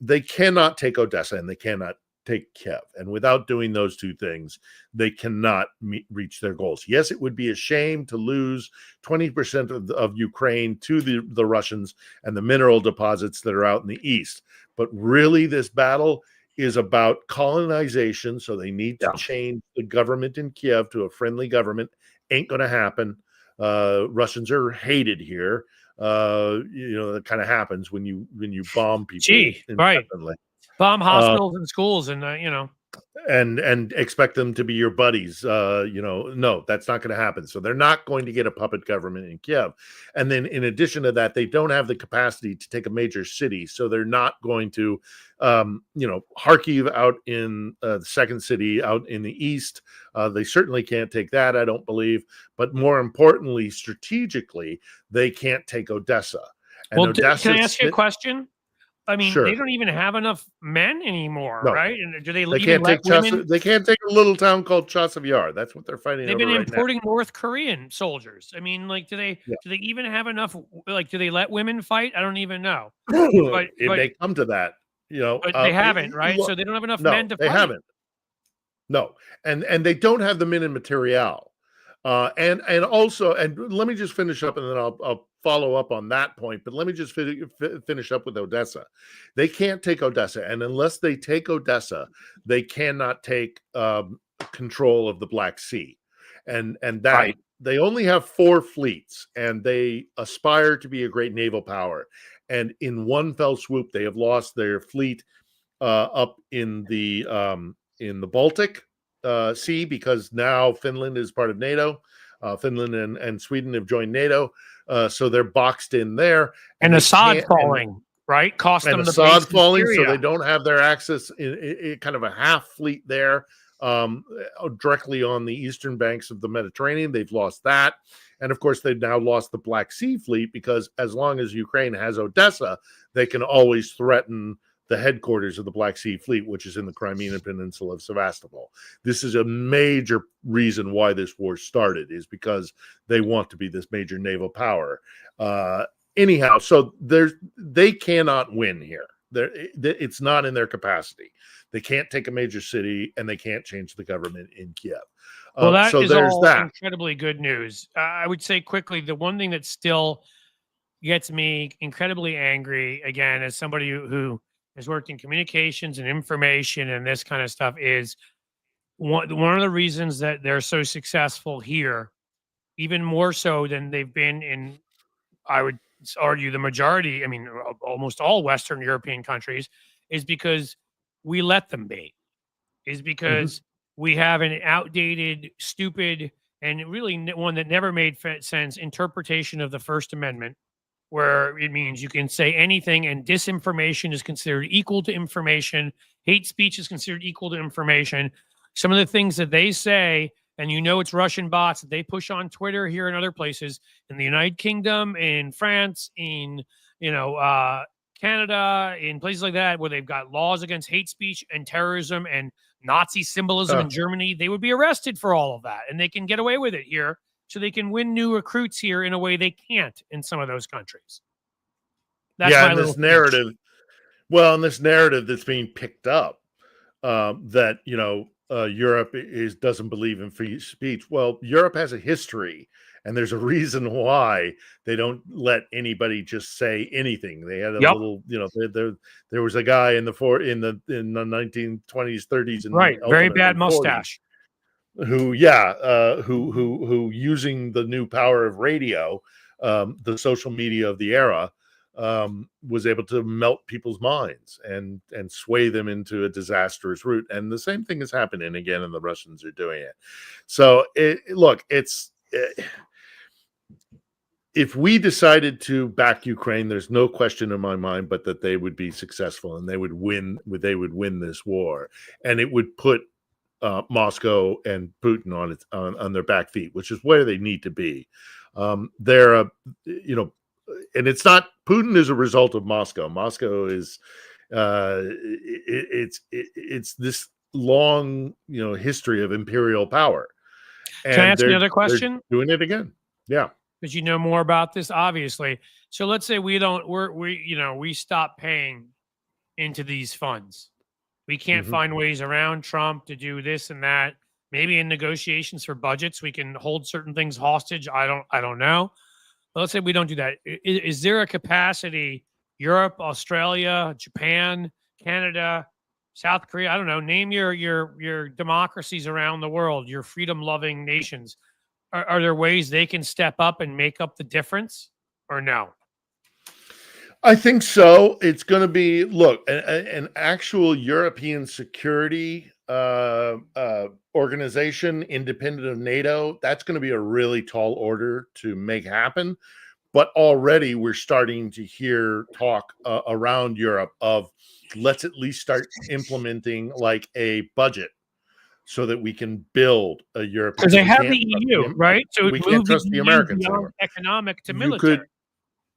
they cannot take Odessa and they cannot take Kiev. And without doing those two things, they cannot reach their goals. Yes, it would be a shame to lose 20% of Ukraine to the Russians and the mineral deposits that are out in the east. But really, this battle is about colonization. So they need to change the government in Kiev to a friendly government. Ain't going to happen. Russians are hated here. That kind of happens when you bomb people. Right. Bomb hospitals and schools and and expect them to be your buddies. No, that's not going to happen. So they're not going to get a puppet government in Kiev. And then in addition to that, they don't have the capacity to take a major city. So they're not going to, Kharkiv out in the second city out in the east. They certainly can't take that, I don't believe. But more importantly, strategically, they can't take Odessa. And well, Odessa, can I ask you a question? I mean, sure. They don't even have enough men anymore, No. right? And do they They even can't let take women? They can't take a little town called Chasiv Yar. That's what they're fighting They've over been right now. importing North Korean soldiers. I mean, do they even have enough? Do they let women fight? I don't even know. But It may come to that, but they haven't, right? So they don't have enough men to they fight. haven't. No, and they don't have the men in material. And also, and let me just finish up, and then I'll follow up on that point. But let me just finish up with Odessa. They can't take Odessa, and unless they take Odessa, they cannot take control of the Black Sea, and that Right. they only have 4 fleets, and they aspire to be a great naval power. And in one fell swoop, they have lost their fleet up in the Baltic Sea, because now Finland is part of NATO. Finland and Sweden have joined NATO, so they're boxed in there. And Assad falling, right? Cost them the Assad base in falling, so Syria. they don't have their access in kind of a half fleet there, directly on the eastern banks of the Mediterranean. They've lost that. And of course, they've now lost the Black Sea fleet, because as long as Ukraine has Odessa, they can always threaten the headquarters of the Black Sea Fleet, which is in the Crimean Peninsula of Sevastopol. This is a major reason why this war started, is because they want to be this major naval power. Anyhow, so they cannot win here. It's not in their capacity. They can't take a major city, and they can't change the government in Kiev. Well, that so is there's all that. incredibly good news. I would say quickly, the one thing that still gets me incredibly angry, again, as somebody who has worked in communications and information and this kind of stuff, is one of the reasons that they're so successful here, even more so than they've been in, I would argue, the majority, I mean, almost all Western European countries, is because we let them be, is because we have an outdated, stupid, and really one that never made sense interpretation of the First Amendment, where it means you can say anything and disinformation is considered equal to information. Hate speech is considered equal to information. Some of the things that they say, and it's Russian bots that they push on Twitter here and other places in the United Kingdom, in France, in, Canada, in places like that, where they've got laws against hate speech and terrorism and Nazi symbolism in Germany, they would be arrested for all of that. And they can get away with it here. So they can win new recruits here in a way they can't in some of those countries. That's my this narrative. Well, and this narrative that's being picked up, that Europe doesn't believe in free speech. Well, Europe has a history, and there's a reason why they don't let anybody just say anything. They had a Yep. little, there was a guy in the 1920s, 30s, and Right. Very ultimately bad 40s mustache. who using the new power of radio, the social media of the era, was able to melt people's minds and sway them into a disastrous route. And the same thing is happening again, and the Russians are doing it. So if we decided to back Ukraine, there's no question in my mind but that they would be successful and they would win this war, and it would put Moscow and Putin on their back feet, which is where they need to be. They're and it's not, Putin is a result of Moscow. Moscow is it's this long history of imperial power, and Can I ask you another they're question? doing it again. Yeah. Because you know more about this, obviously. So let's say we stop paying into these funds. We can't Mhm. find ways around Trump to do this and that. Maybe in negotiations for budgets, we can hold certain things hostage. I don't know. But let's say we don't do that. Is there a capacity? Europe, Australia, Japan, Canada, South Korea. I don't know. Name your democracies around the world. Your freedom-loving nations. Are there ways they can step up and make up the difference, or no? I think so. It's going to be, look, an actual European security organization, independent of NATO. That's going to be a really tall order to make happen. But already we're starting to hear talk around Europe of, let's at least start implementing like a budget so that we can build a European. Because they have the EU, right? So we can't trust the Americans beyond anymore. economic to military.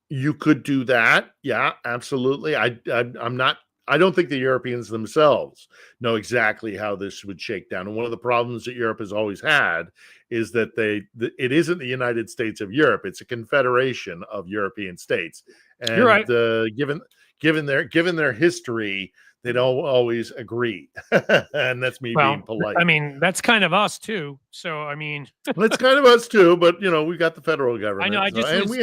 You could do that. Yeah, absolutely. I don't think the Europeans themselves know exactly how this would shake down. And one of the problems that Europe has always had is that it isn't the United States of Europe. It's a confederation of European states. And You're right. given their history, they don't always agree. And that's me being polite. I mean, that's kind of us too. So I mean, it's kind of us too, but we got the federal government. I know. We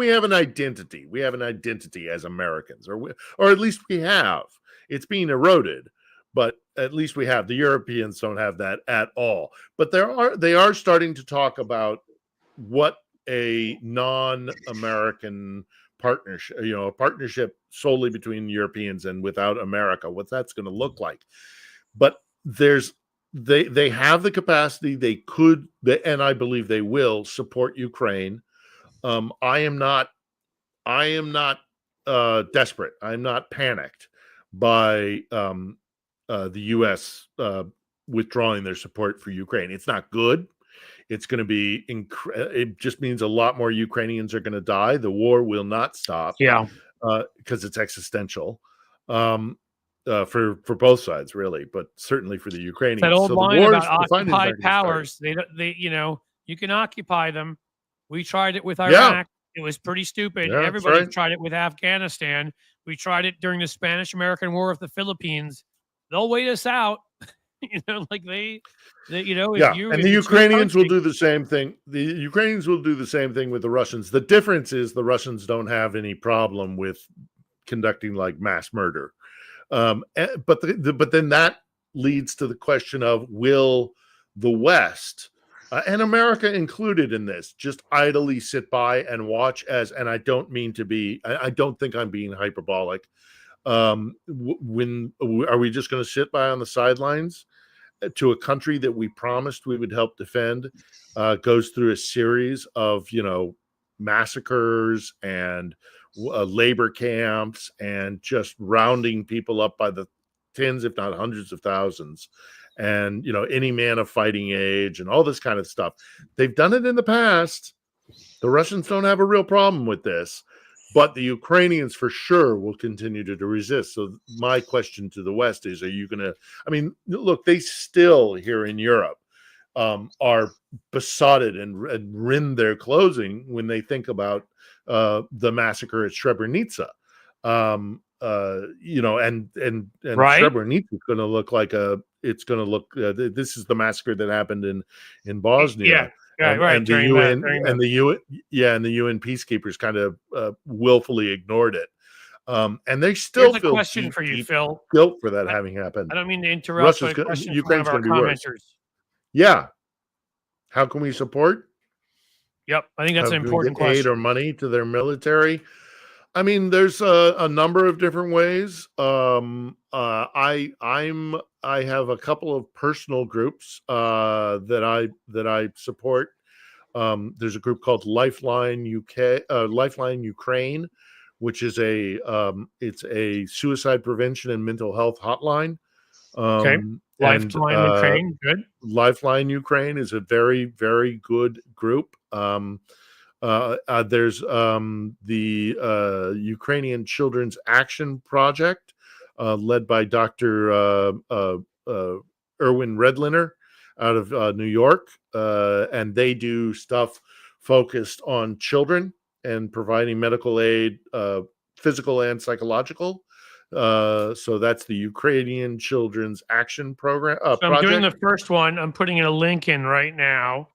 have an identity. We have an identity as Americans, or at least we have. It's being eroded, but at least we have. The Europeans don't have that at all. But they are starting to talk about what a non-American partnership, a partnership solely between Europeans and without America, what that's going to look like. But they have the capacity. They could, and I believe they will support Ukraine. I am not desperate. I'm not panicked by the U.S. Withdrawing their support for Ukraine. It's not good. It's going to be it just means a lot more Ukrainians are going to die. The war will not stop. Yeah, because it's existential. For both sides, really, but certainly for the Ukrainians. that old so line the about occupied powers. Start. You can occupy them. We tried it with Iraq. It was pretty stupid. Yeah, everybody tried it with Afghanistan. We tried it during the Spanish-American War of the Philippines. They'll wait us out. Like and the Ukrainians will do the same thing. The Ukrainians will do the same thing with the Russians. The difference is the Russians don't have any problem with conducting like mass murder. But then that leads to the question of, will the West and America included in this just idly sit by and watch and I don't mean to be, I don't think I'm being hyperbolic. When are we just going to sit by on the sidelines to a country that we promised we would help defend goes through a series of massacres and labor camps and just rounding people up by the tens, if not hundreds of thousands, and any man of fighting age and all this kind of stuff? They've done it in the past. The Russians don't have a real problem with this, but the Ukrainians for sure will continue to resist. So my question to the West is, are you going to, look, they still here in Europe are besotted and rend their clothing when they think about the massacre at Srebrenica. And right? Srebrenica is going to look like this is the massacre that happened in Bosnia. Yeah. Yeah, right. and the During UN the and the UN, yeah, and the UN peacekeepers kind of willfully ignored it. And they still here's a feel question deep, for you, deep Phil. guilt for that I, having happened. I don't mean to interrupt, but a question from one of Ukraine's our going to be worse. commenters. Yeah. How can we support? Yep, I think that's How an can we important get aid or question. money to their military? I mean, there's a number of different ways. I have a couple of personal groups that I support. There's a group called Lifeline UK, Lifeline Ukraine, which is it's a suicide prevention and mental health hotline. Okay, And Lifetime Ukraine, good. Lifeline Ukraine is a very, very good group. There's the Ukrainian Children's Action Project, led by Dr. Erwin Redliner out of New York, and they do stuff focused on children and providing medical aid, physical and psychological. So that's the Ukrainian Children's Action Program So I'm doing Project. the first one. I'm putting in a link in right now.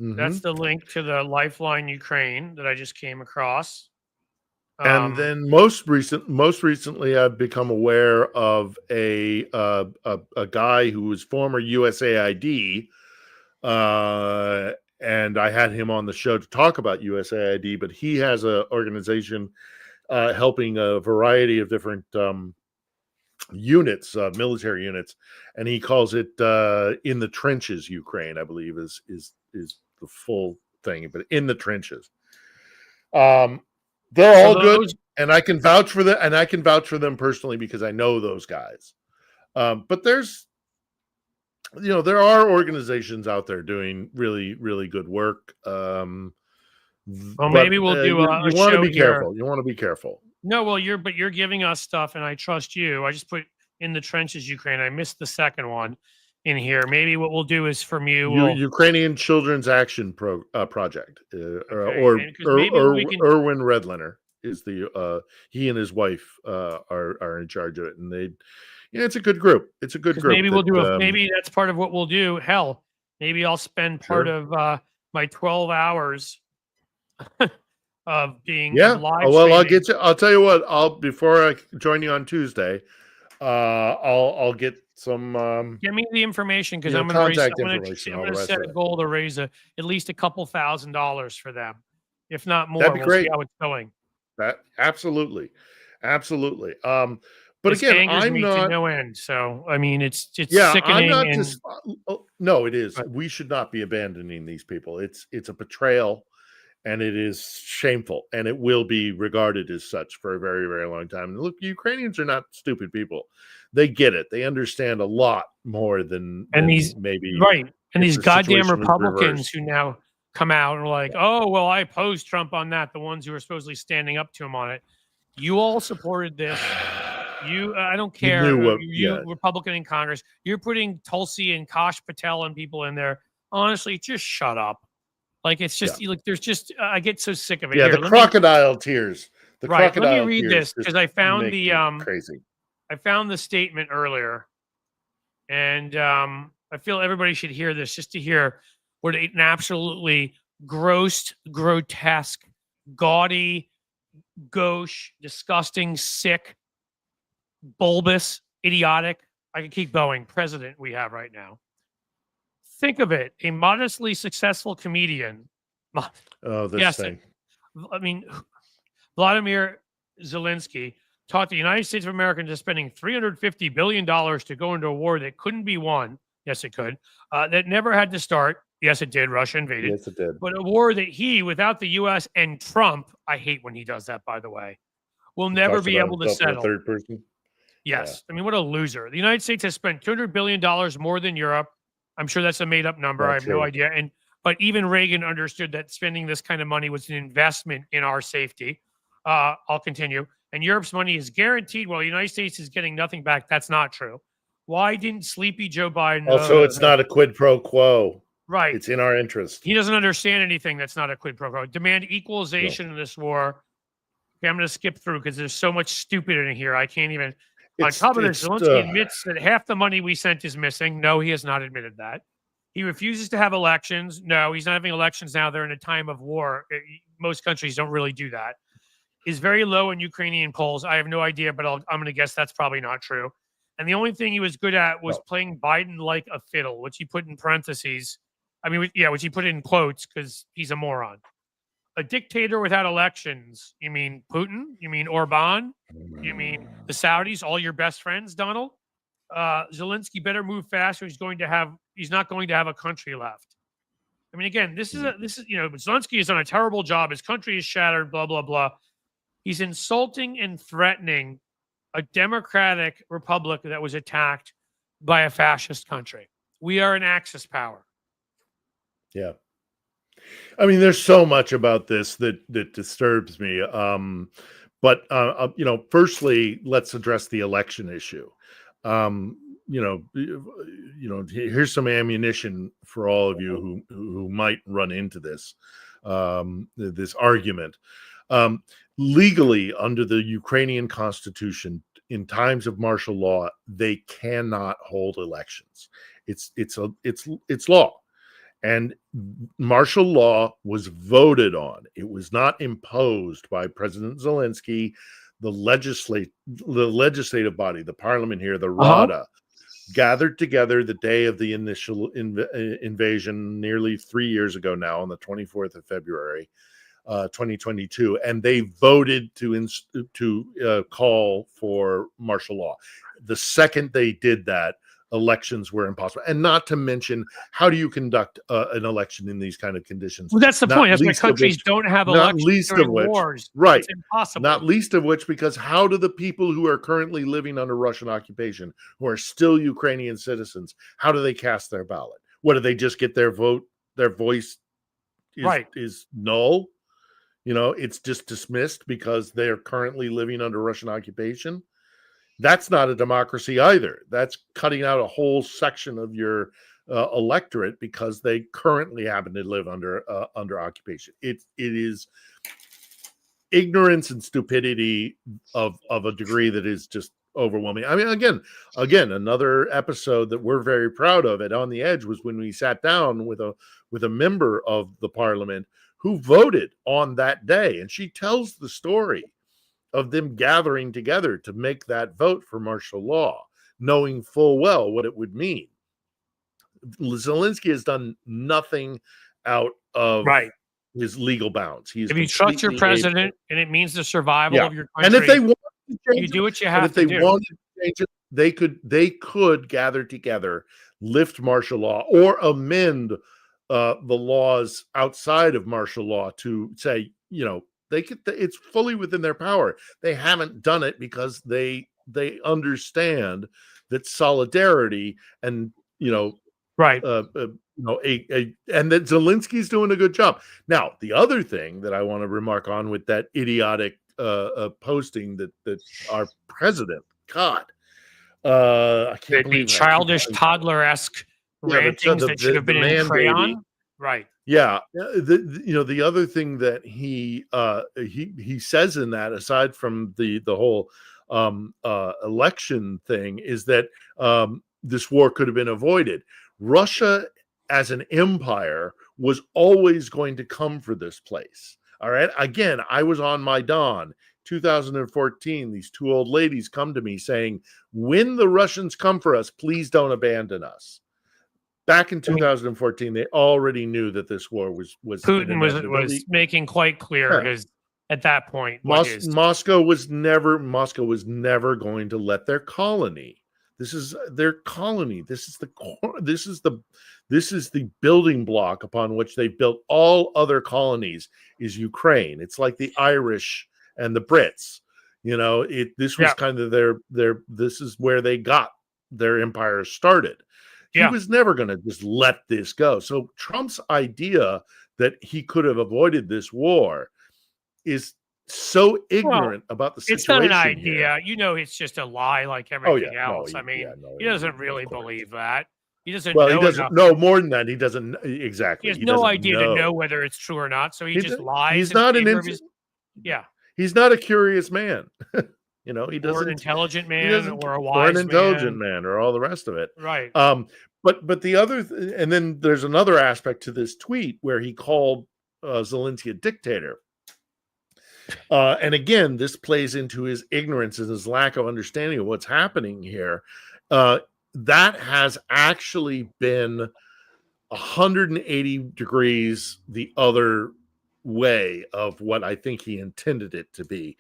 Mhm. That's the link to the Lifeline Ukraine that I just came across. And then most recently, I've become aware of a guy who was former USAID, and I had him on the show to talk about USAID. But he has an organization helping a variety of different units, military units, and he calls it "In the Trenches Ukraine." I believe is the full thing, but in the trenches. They're all good, and I can vouch for them, and I can vouch for them personally because I know those guys. But there's, there are organizations out there doing really, really good work. Well, maybe we'll do you a want to show be here. careful. You want to be careful. No, well, you're giving us stuff, and I trust you. I just put in the trenches Ukraine. I missed the second one in here. Maybe what we'll do is from you, Ukrainian Children's Action Project, okay, maybe we can. Erwin Redliner is he and his wife are in charge of it, and it's a good group. It's a good group. Maybe we'll do maybe that's part of what we'll do. Hell, maybe I'll spend part of my 12 hours of being live. Well, I'll tell you what. Before I join you on Tuesday, I'll get some. Give me the information because I'm going to set a goal to raise at least a couple $1,000s for them, if not more. That'd be great. See how it's going. That absolutely. But This again, angers I'm me not to no end. So I mean, it's I'm sickening. not just. No, it is. We should not be abandoning these people. It's a betrayal, and it is shameful, and it will be regarded as such for a very, very long time. And look, Ukrainians are not stupid people. They get it. They understand a lot more than these right. And these goddamn Republicans who now come out and are like, oh, well, I opposed Trump on that. The ones who are supposedly standing up to him on it. You all supported this. I don't care. You Republican in Congress, you're putting Tulsi and Kash Patel and people in there. Honestly, just shut up. Like, it's just like, there's just, I get so sick of it. Yeah, the crocodile tears. Let me read this because I found crazy. I found the statement earlier, and I feel everybody should hear this just to hear what an absolutely gross, grotesque, gaudy, gauche, disgusting, sick, bulbous, idiotic, I can keep going, president we have right now. Think of it, a modestly successful comedian. This thing. I mean, Vladimir Zelensky taught the United States of America into spending $350 billion to go into a war that couldn't be won. Yes, it could. That never had to start. Yes, it did. Russia invaded. Yes, it did. But a war that without the U.S. and Trump, I hate when he does that, by the way, will never be able to settle. Third person. Yes. Yeah. I mean, what a loser. The United States has spent $200 billion more than Europe. I'm sure that's a made-up number. I have no idea. But even Reagan understood that spending this kind of money was an investment in our safety. I'll continue. And Europe's money is guaranteed while the United States is getting nothing back. That's not true. Why didn't sleepy Joe Biden... Also, it's not a quid pro quo. Right. It's in our interest. He doesn't understand anything that's not a quid pro quo. Demand equalization in this war. Okay, I'm going to skip through because there's so much stupid in here. I can't even... On top of this, Zelensky admits that half the money we sent is missing. No, he has not admitted that. He refuses to have elections. No, he's not having elections now. They're in a time of war. Most countries don't really do that. Is very low in Ukrainian polls. I have no idea, but I'm going to guess that's probably not true. And the only thing he was good at was playing Biden like a fiddle, which he put in parentheses. I mean, yeah, which he put in quotes because he's a moron. A dictator without elections. You mean Putin? You mean Orban? You mean the Saudis? All your best friends, Donald? Zelensky better move fast, or he's not going to have a country left. I mean, again, this is Zelensky has done a terrible job. His country is shattered. Blah blah blah. He's insulting and threatening a democratic republic that was attacked by a fascist country. We are an Axis power. Yeah. I mean, there's so much about this that disturbs me. Firstly, let's address the election issue. Here's some ammunition for all of you who might run into this argument. Legally, under the Ukrainian constitution, in times of martial law, they cannot hold elections. It's law. And martial law was voted on. It was not imposed by President Zelensky. The legislative body, the parliament here, the Rada, gathered together the day of the initial invasion nearly 3 years ago now, on the 24th of February, 2022, and they voted to call for martial law. The second they did that, elections were impossible. And not to mention, how do you conduct an election in these kind of conditions? Well, that's the point. That's why countries don't have elections during wars. Right. It's impossible. Not least of which, because how do the people who are currently living under Russian occupation, who are still Ukrainian citizens, how do they cast their ballot? What, do they just get their vote? Their voice is null? It's just dismissed because they're currently living under Russian occupation. That's not a democracy either. That's cutting out a whole section of your electorate because they currently happen to live under occupation. It is ignorance and stupidity of a degree that is just overwhelming. I mean, again, another episode that we're very proud of at On the Edge was when we sat down with a member of the parliament who voted on that day, and she tells the story of them gathering together to make that vote for martial law, knowing full well what it would mean. Zelensky has done nothing out of his legal bounds. If you trust your president and it means the survival of your country, and if they want to change you do what you have to do. If they wanted to change it, they could gather together, lift martial law, or amend the laws outside of martial law to say, it's fully within their power. They haven't done it because they understand that solidarity and and that Zelensky's doing a good job. Now, the other thing that I want to remark on with that idiotic posting that our president, I can't believe the childish toddler-esque rantings that should have been in crayon. Baby. Right. Yeah. The other thing that he says in that, aside from the whole election thing, is that this war could have been avoided. Russia as an empire was always going to come for this place. All right. Again, I was on Maidan 2014. These two old ladies come to me saying, when the Russians come for us, please don't abandon us. Back in 2014, they already knew that this war was Putin was making quite clear his at that point. Moscow was never going to let their colony. This is their colony. This is the building block upon which they built all other colonies. Is Ukraine? It's like the Irish and the Brits. This was kind of their. This is where they got their empire started. He was never going to just let this go. So Trump's idea that he could have avoided this war is so ignorant about the situation. It's not an idea. It's just a lie like everything else. He doesn't really believe that. He doesn't know. He doesn't know more than that. He doesn't exactly. He has no idea to know whether it's true or not. So he just lies. He's not He's not a curious man. He doesn't. Or an intelligent man, or a wise man, or an intelligent man, or all the rest of it. Right. but the other and then there's another aspect to this tweet where he called Zelensky a dictator. And again, this plays into his ignorance and his lack of understanding of what's happening here. That has actually been 180 degrees the other way of what I think he intended it to be.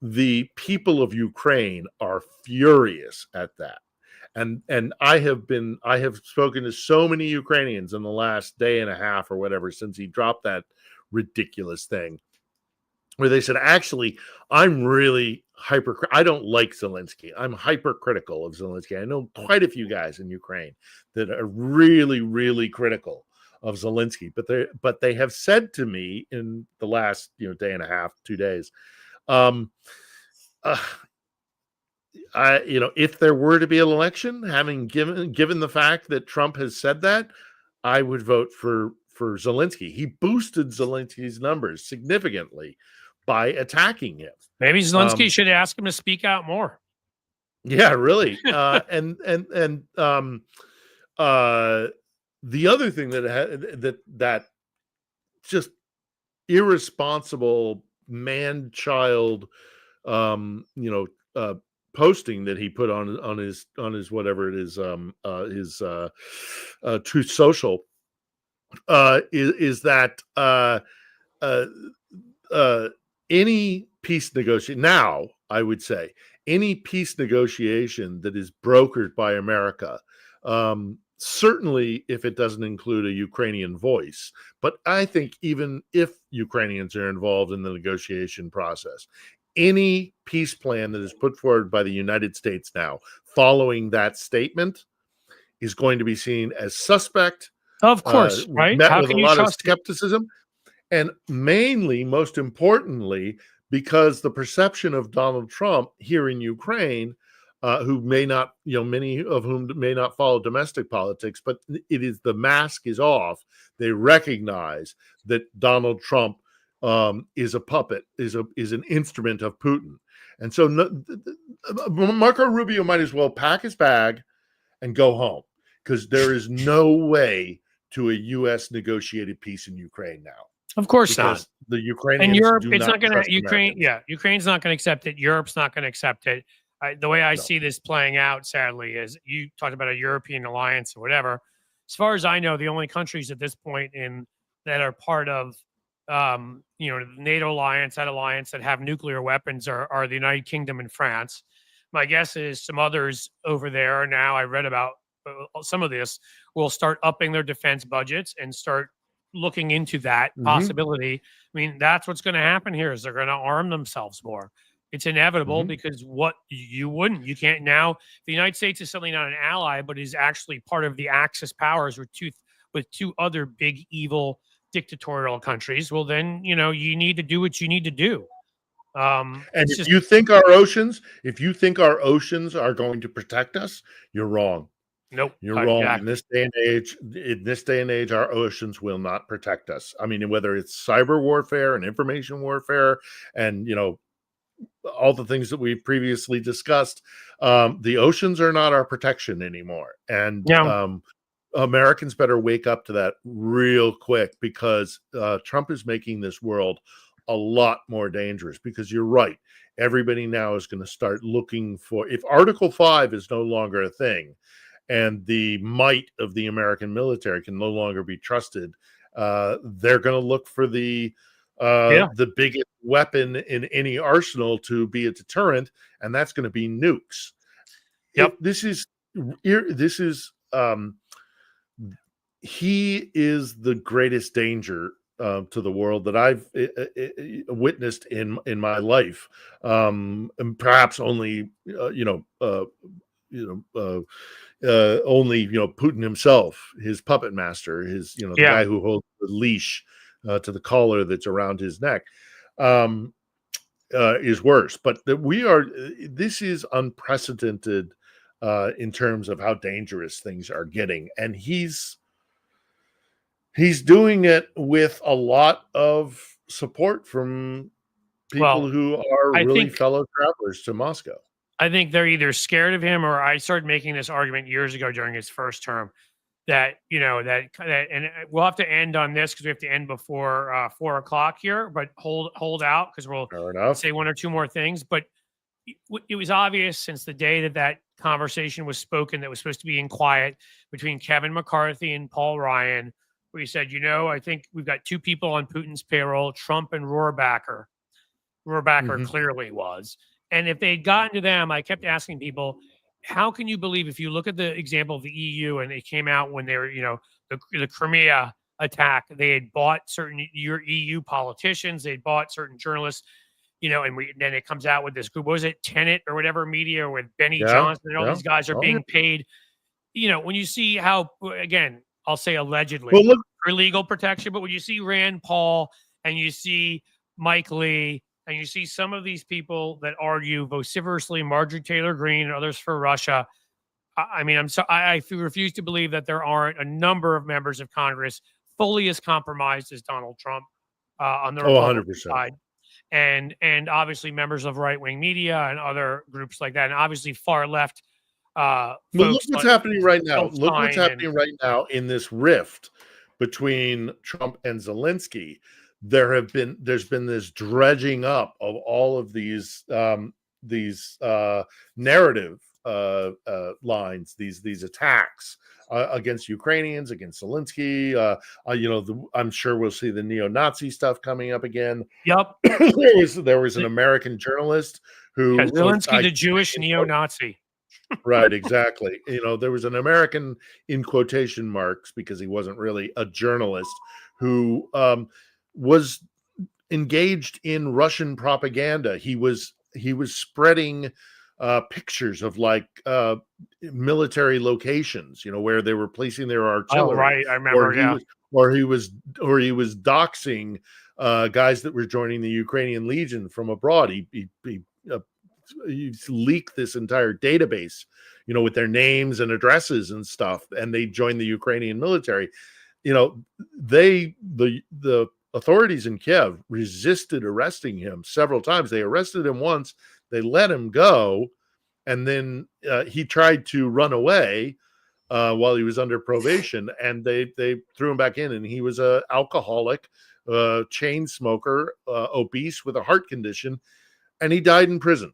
The people of Ukraine are furious at that. And I have spoken to so many Ukrainians in the last day and a half or whatever since he dropped that ridiculous thing, where they said, actually, I'm really I don't like Zelensky. I'm hypercritical of Zelensky. I know quite a few guys in Ukraine that are really, really critical of Zelensky, but they have said to me in the last day and a half, 2 days, if there were to be an election, having given the fact that Trump has said that, I would vote for Zelensky. He boosted Zelensky's numbers significantly by attacking him. Maybe Zelensky should ask him to speak out more. Yeah, really. And the other thing that just irresponsible man-child, posting that he put on his whatever it is, his Truth Social, is that any peace negotiation now, I would say, any peace negotiation that is brokered by America, certainly if it doesn't include a Ukrainian voice, but I think even if Ukrainians are involved in the negotiation process, any peace plan that is put forward by the United States now following that statement is going to be seen as suspect. Of course, right? Met How with can a you lot of trust it? skepticism. And mainly, most importantly, because the perception of Donald Trump here in Ukraine, who may not, many of whom may not follow domestic politics, but the mask is off. They recognize that Donald Trump is a puppet, is an instrument of Putin. And so Marco Rubio might as well pack his bag and go home, because there is no way to a U.S. negotiated peace in Ukraine now. Of course not. The Ukrainians And Europe, do it's not going to, trust Americans. Ukraine's not going to accept it. Europe's not going to accept it. The way I No. see this playing out, sadly, is you talked about a European alliance or whatever. As far as I know, the only countries at this point that are part of, the NATO alliance, that alliance that have nuclear weapons are the United Kingdom and France. My guess is some others over there now, I read about some of this, will start upping their defense budgets and start looking into that possibility. I mean, that's what's going to happen here is they're going to arm themselves more. It's inevitable because you can't now, the United States is certainly not an ally, but is actually part of the Axis powers with two other big evil dictatorial countries. Well, then, you need to do what you need to do. And if you think our oceans are going to protect us, you're wrong. Nope. You're wrong. In this day and age, our oceans will not protect us. I mean, whether it's cyber warfare and information warfare and, all the things that we've previously discussed, the oceans are not our protection anymore. And Americans better wake up to that real quick, because Trump is making this world a lot more dangerous, because you're right. Everybody now is going to start looking for, if Article 5 is no longer a thing, and the might of the American military can no longer be trusted, they're going to look for the biggest weapon in any arsenal to be a deterrent, and that's going to be nukes. Yep. He is the greatest danger to the world that I've witnessed in my life, and perhaps only only Putin himself, his puppet master, the guy who holds the leash to the collar that's around his neck, is worse. But this is unprecedented in terms of how dangerous things are getting, and he's doing it with a lot of support from people who are really fellow travelers to Moscow. I think they're either scared of him, or I started making this argument years ago during his first term. that, and we'll have to end on this because we have to end before 4 o'clock here, but hold out because we'll Fair enough. say one or two more things. But it was obvious since the day that conversation was spoken that was supposed to be in quiet between Kevin McCarthy and Paul Ryan, where he said, I think we've got two people on Putin's payroll, Trump and Rohrbacher. Rohrbacher clearly was. And if they'd gotten to them, I kept asking people, how can you believe, if you look at the example of the EU, and it came out when they were, the Crimea attack, they had bought certain EU politicians, they'd bought certain journalists, and then it comes out with this group, what was it, Tenet or whatever media with Benny Johnson, and all these guys are being paid. When you see how, again, I'll say allegedly for legal protection, but when you see Rand Paul and you see Mike Lee, and you see some of these people that argue vociferously, Marjorie Taylor Greene and others for Russia. I refuse to believe that there aren't a number of members of Congress fully as compromised as Donald Trump on the Republican side. And obviously members of right-wing media and other groups like that. And obviously far left folks. Look what's happening right now. Look what's happening right now in this rift between Trump and Zelensky. There's been this dredging up of all of these narrative lines, these attacks against Ukrainians, against Zelensky. I'm sure we'll see the neo-Nazi stuff coming up again. Yep. there was an American journalist who Zelensky, the Jewish neo-Nazi. Right, exactly. There was an American in quotation marks because he wasn't really a journalist who was engaged in Russian propaganda. He was spreading pictures of military locations, where they were placing their artillery. Oh, right, I remember. Or he was doxing guys that were joining the Ukrainian Legion from abroad. He leaked this entire database, with their names and addresses and stuff, and they joined the Ukrainian military. The authorities in Kiev resisted arresting him several times. They arrested him once, they let him go, and then he tried to run away while he was under probation, and they threw him back in, and he was an alcoholic, chain smoker, obese with a heart condition, and he died in prison.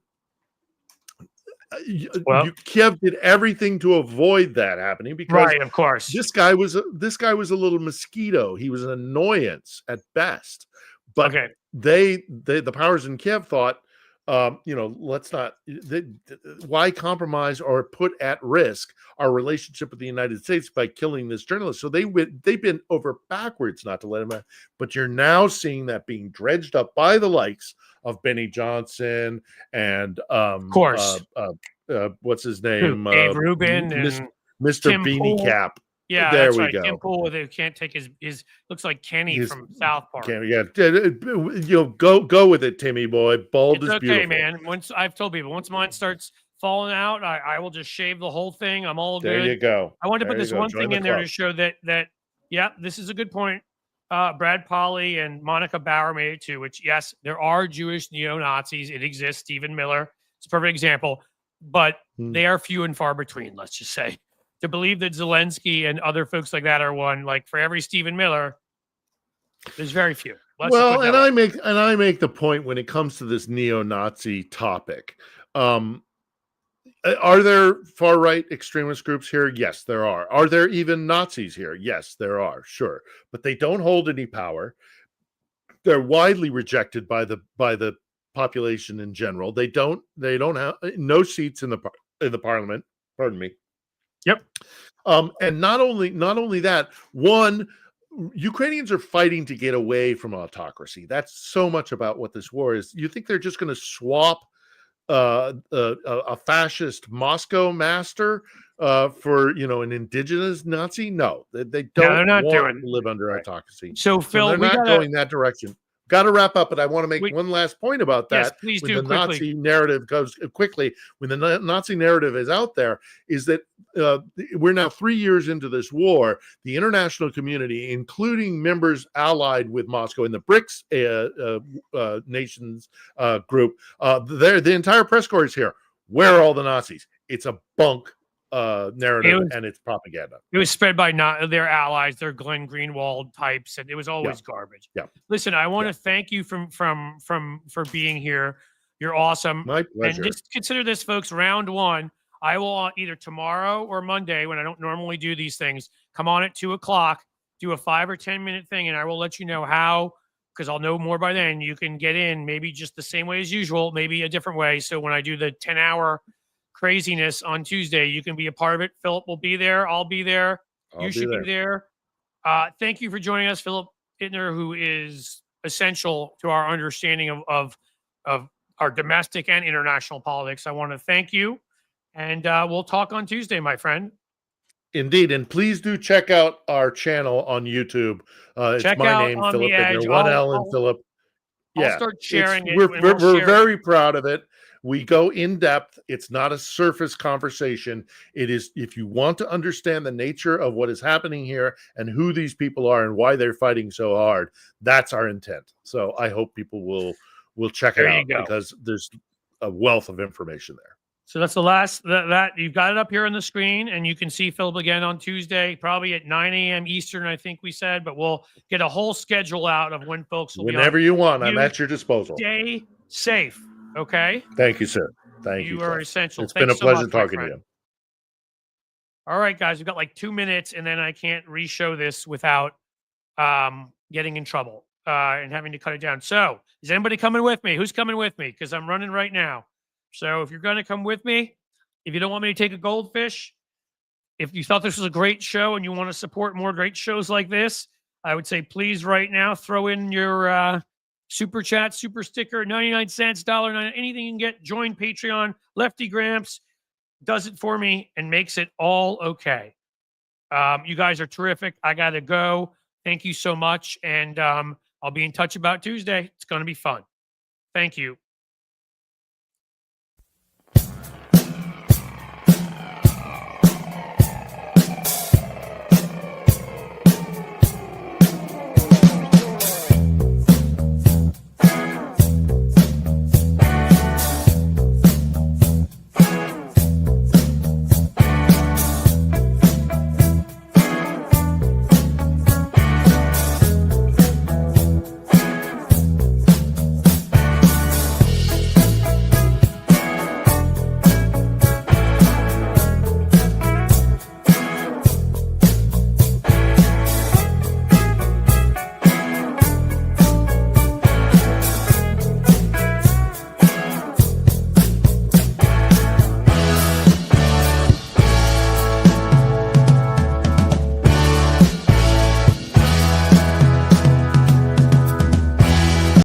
Kiev did everything to avoid that happening because, right, of course, this guy was a little mosquito. He was an annoyance at best. But the powers in Kiev thought, let's not. Why compromise or put at risk our relationship with the United States by killing this journalist? So they've been over backwards not to let him out. But you're now seeing that being dredged up by the likes of Benny Johnson and of course, what's his name, Dave Rubin and Mr. Tim Beanie Pool. Cap. Yeah, there that's we right. go. Tim Pool, who can't take his looks like Kenny from South Park. Go with it, Timmy boy. Bald is okay, beautiful, man. Once I've told people, once mine starts falling out, I will just shave the whole thing. I'm all good. There you go. I wanted to put this one thing in there to show that this is a good point. Brad Polly and Monica Bauer made it too, which, yes, there are Jewish neo-Nazis. It exists. Stephen Miller, it's a perfect example, but they are few and far between, let's just say. To believe that Zelensky and other folks like that are one, like for every Stephen Miller, there's very few. I make the point when it comes to this neo-Nazi topic. Are there far-right extremist groups here? Yes, there are. Are there even Nazis here? Yes, there are. Sure, but they don't hold any power. They're widely rejected by the population in general. They don't have no seats in the parliament. Pardon me. Yep. And not only that, Ukrainians are fighting to get away from autocracy. That's so much about what this war is. You think they're just going to swap a fascist Moscow master for an indigenous Nazi? No, they don't. They're not want to live under autocracy. So Phil, they're not going that direction. Got to wrap up, but I want to make one last point about that. Yes, please do. The Nazi narrative goes quickly. When the Nazi narrative is out there, is that we're now 3 years into this war. The international community, including members allied with Moscow in the BRICS nations group, the entire press corps is here. Where are all the Nazis? It's a bunk narrative was- and it's propaganda. It was spread by not their allies, their Glenn Greenwald types, and it was always garbage. Yeah. Listen, I want Yeah. to thank you for being here. You're awesome. My pleasure. And just consider this, folks. Round one. I will either tomorrow or Monday, when I don't normally do these things, come on at 2:00, do a 5 or 10 minute thing, and I will let you know how, because I'll know more by then. You can get in maybe just the same way as usual, maybe a different way. So when I do the 10-hour craziness on Tuesday, you can be a part of it. Philip will be there. I'll be there. You should be there. Thank you for joining us, Philip Ittner, who is essential to our understanding of our domestic and international politics. I want to thank you, and we'll talk on Tuesday, my friend. Indeed, and please do check out our channel on YouTube. It's Check my out name, On the Philip Edge. Ittner, one I'll- L and I'll- Philip. I'll Yeah, start sharing it. we're and we'll we're share it. very proud of it. We go in depth. It's not a surface conversation. It is, if you want to understand the nature of what is happening here and who these people are and why they're fighting so hard, that's our intent. So I hope people will check it There you out, go. because there's a wealth of information there. So that's the last that you've got it up here on the screen, and you can see Philip again on Tuesday, probably at 9 a.m. Eastern, I think we said, but we'll get a whole schedule out of when folks will Whenever be on. you want, I'm You at your disposal. Stay safe, okay? Thank you, sir. Thank you. You are Cliff. essential. It's been a Thanks so much, pleasure my talking to friend. you. All right, guys, we've got like 2 minutes, and then I can't re-show this without getting in trouble and having to cut it down. So is anybody coming with me? Who's coming with me? Because I'm running right now. So if you're going to come with me, if you don't want me to take a goldfish, if you thought this was a great show and you want to support more great shows like this, I would say please right now throw in your super chat, super sticker, 99 cents, $1.09, anything you can get. Join Patreon. Lefty Gramps does it for me and makes it all okay. You guys are terrific. I got to go. Thank you so much. And I'll be in touch about Tuesday. It's going to be fun. Thank you.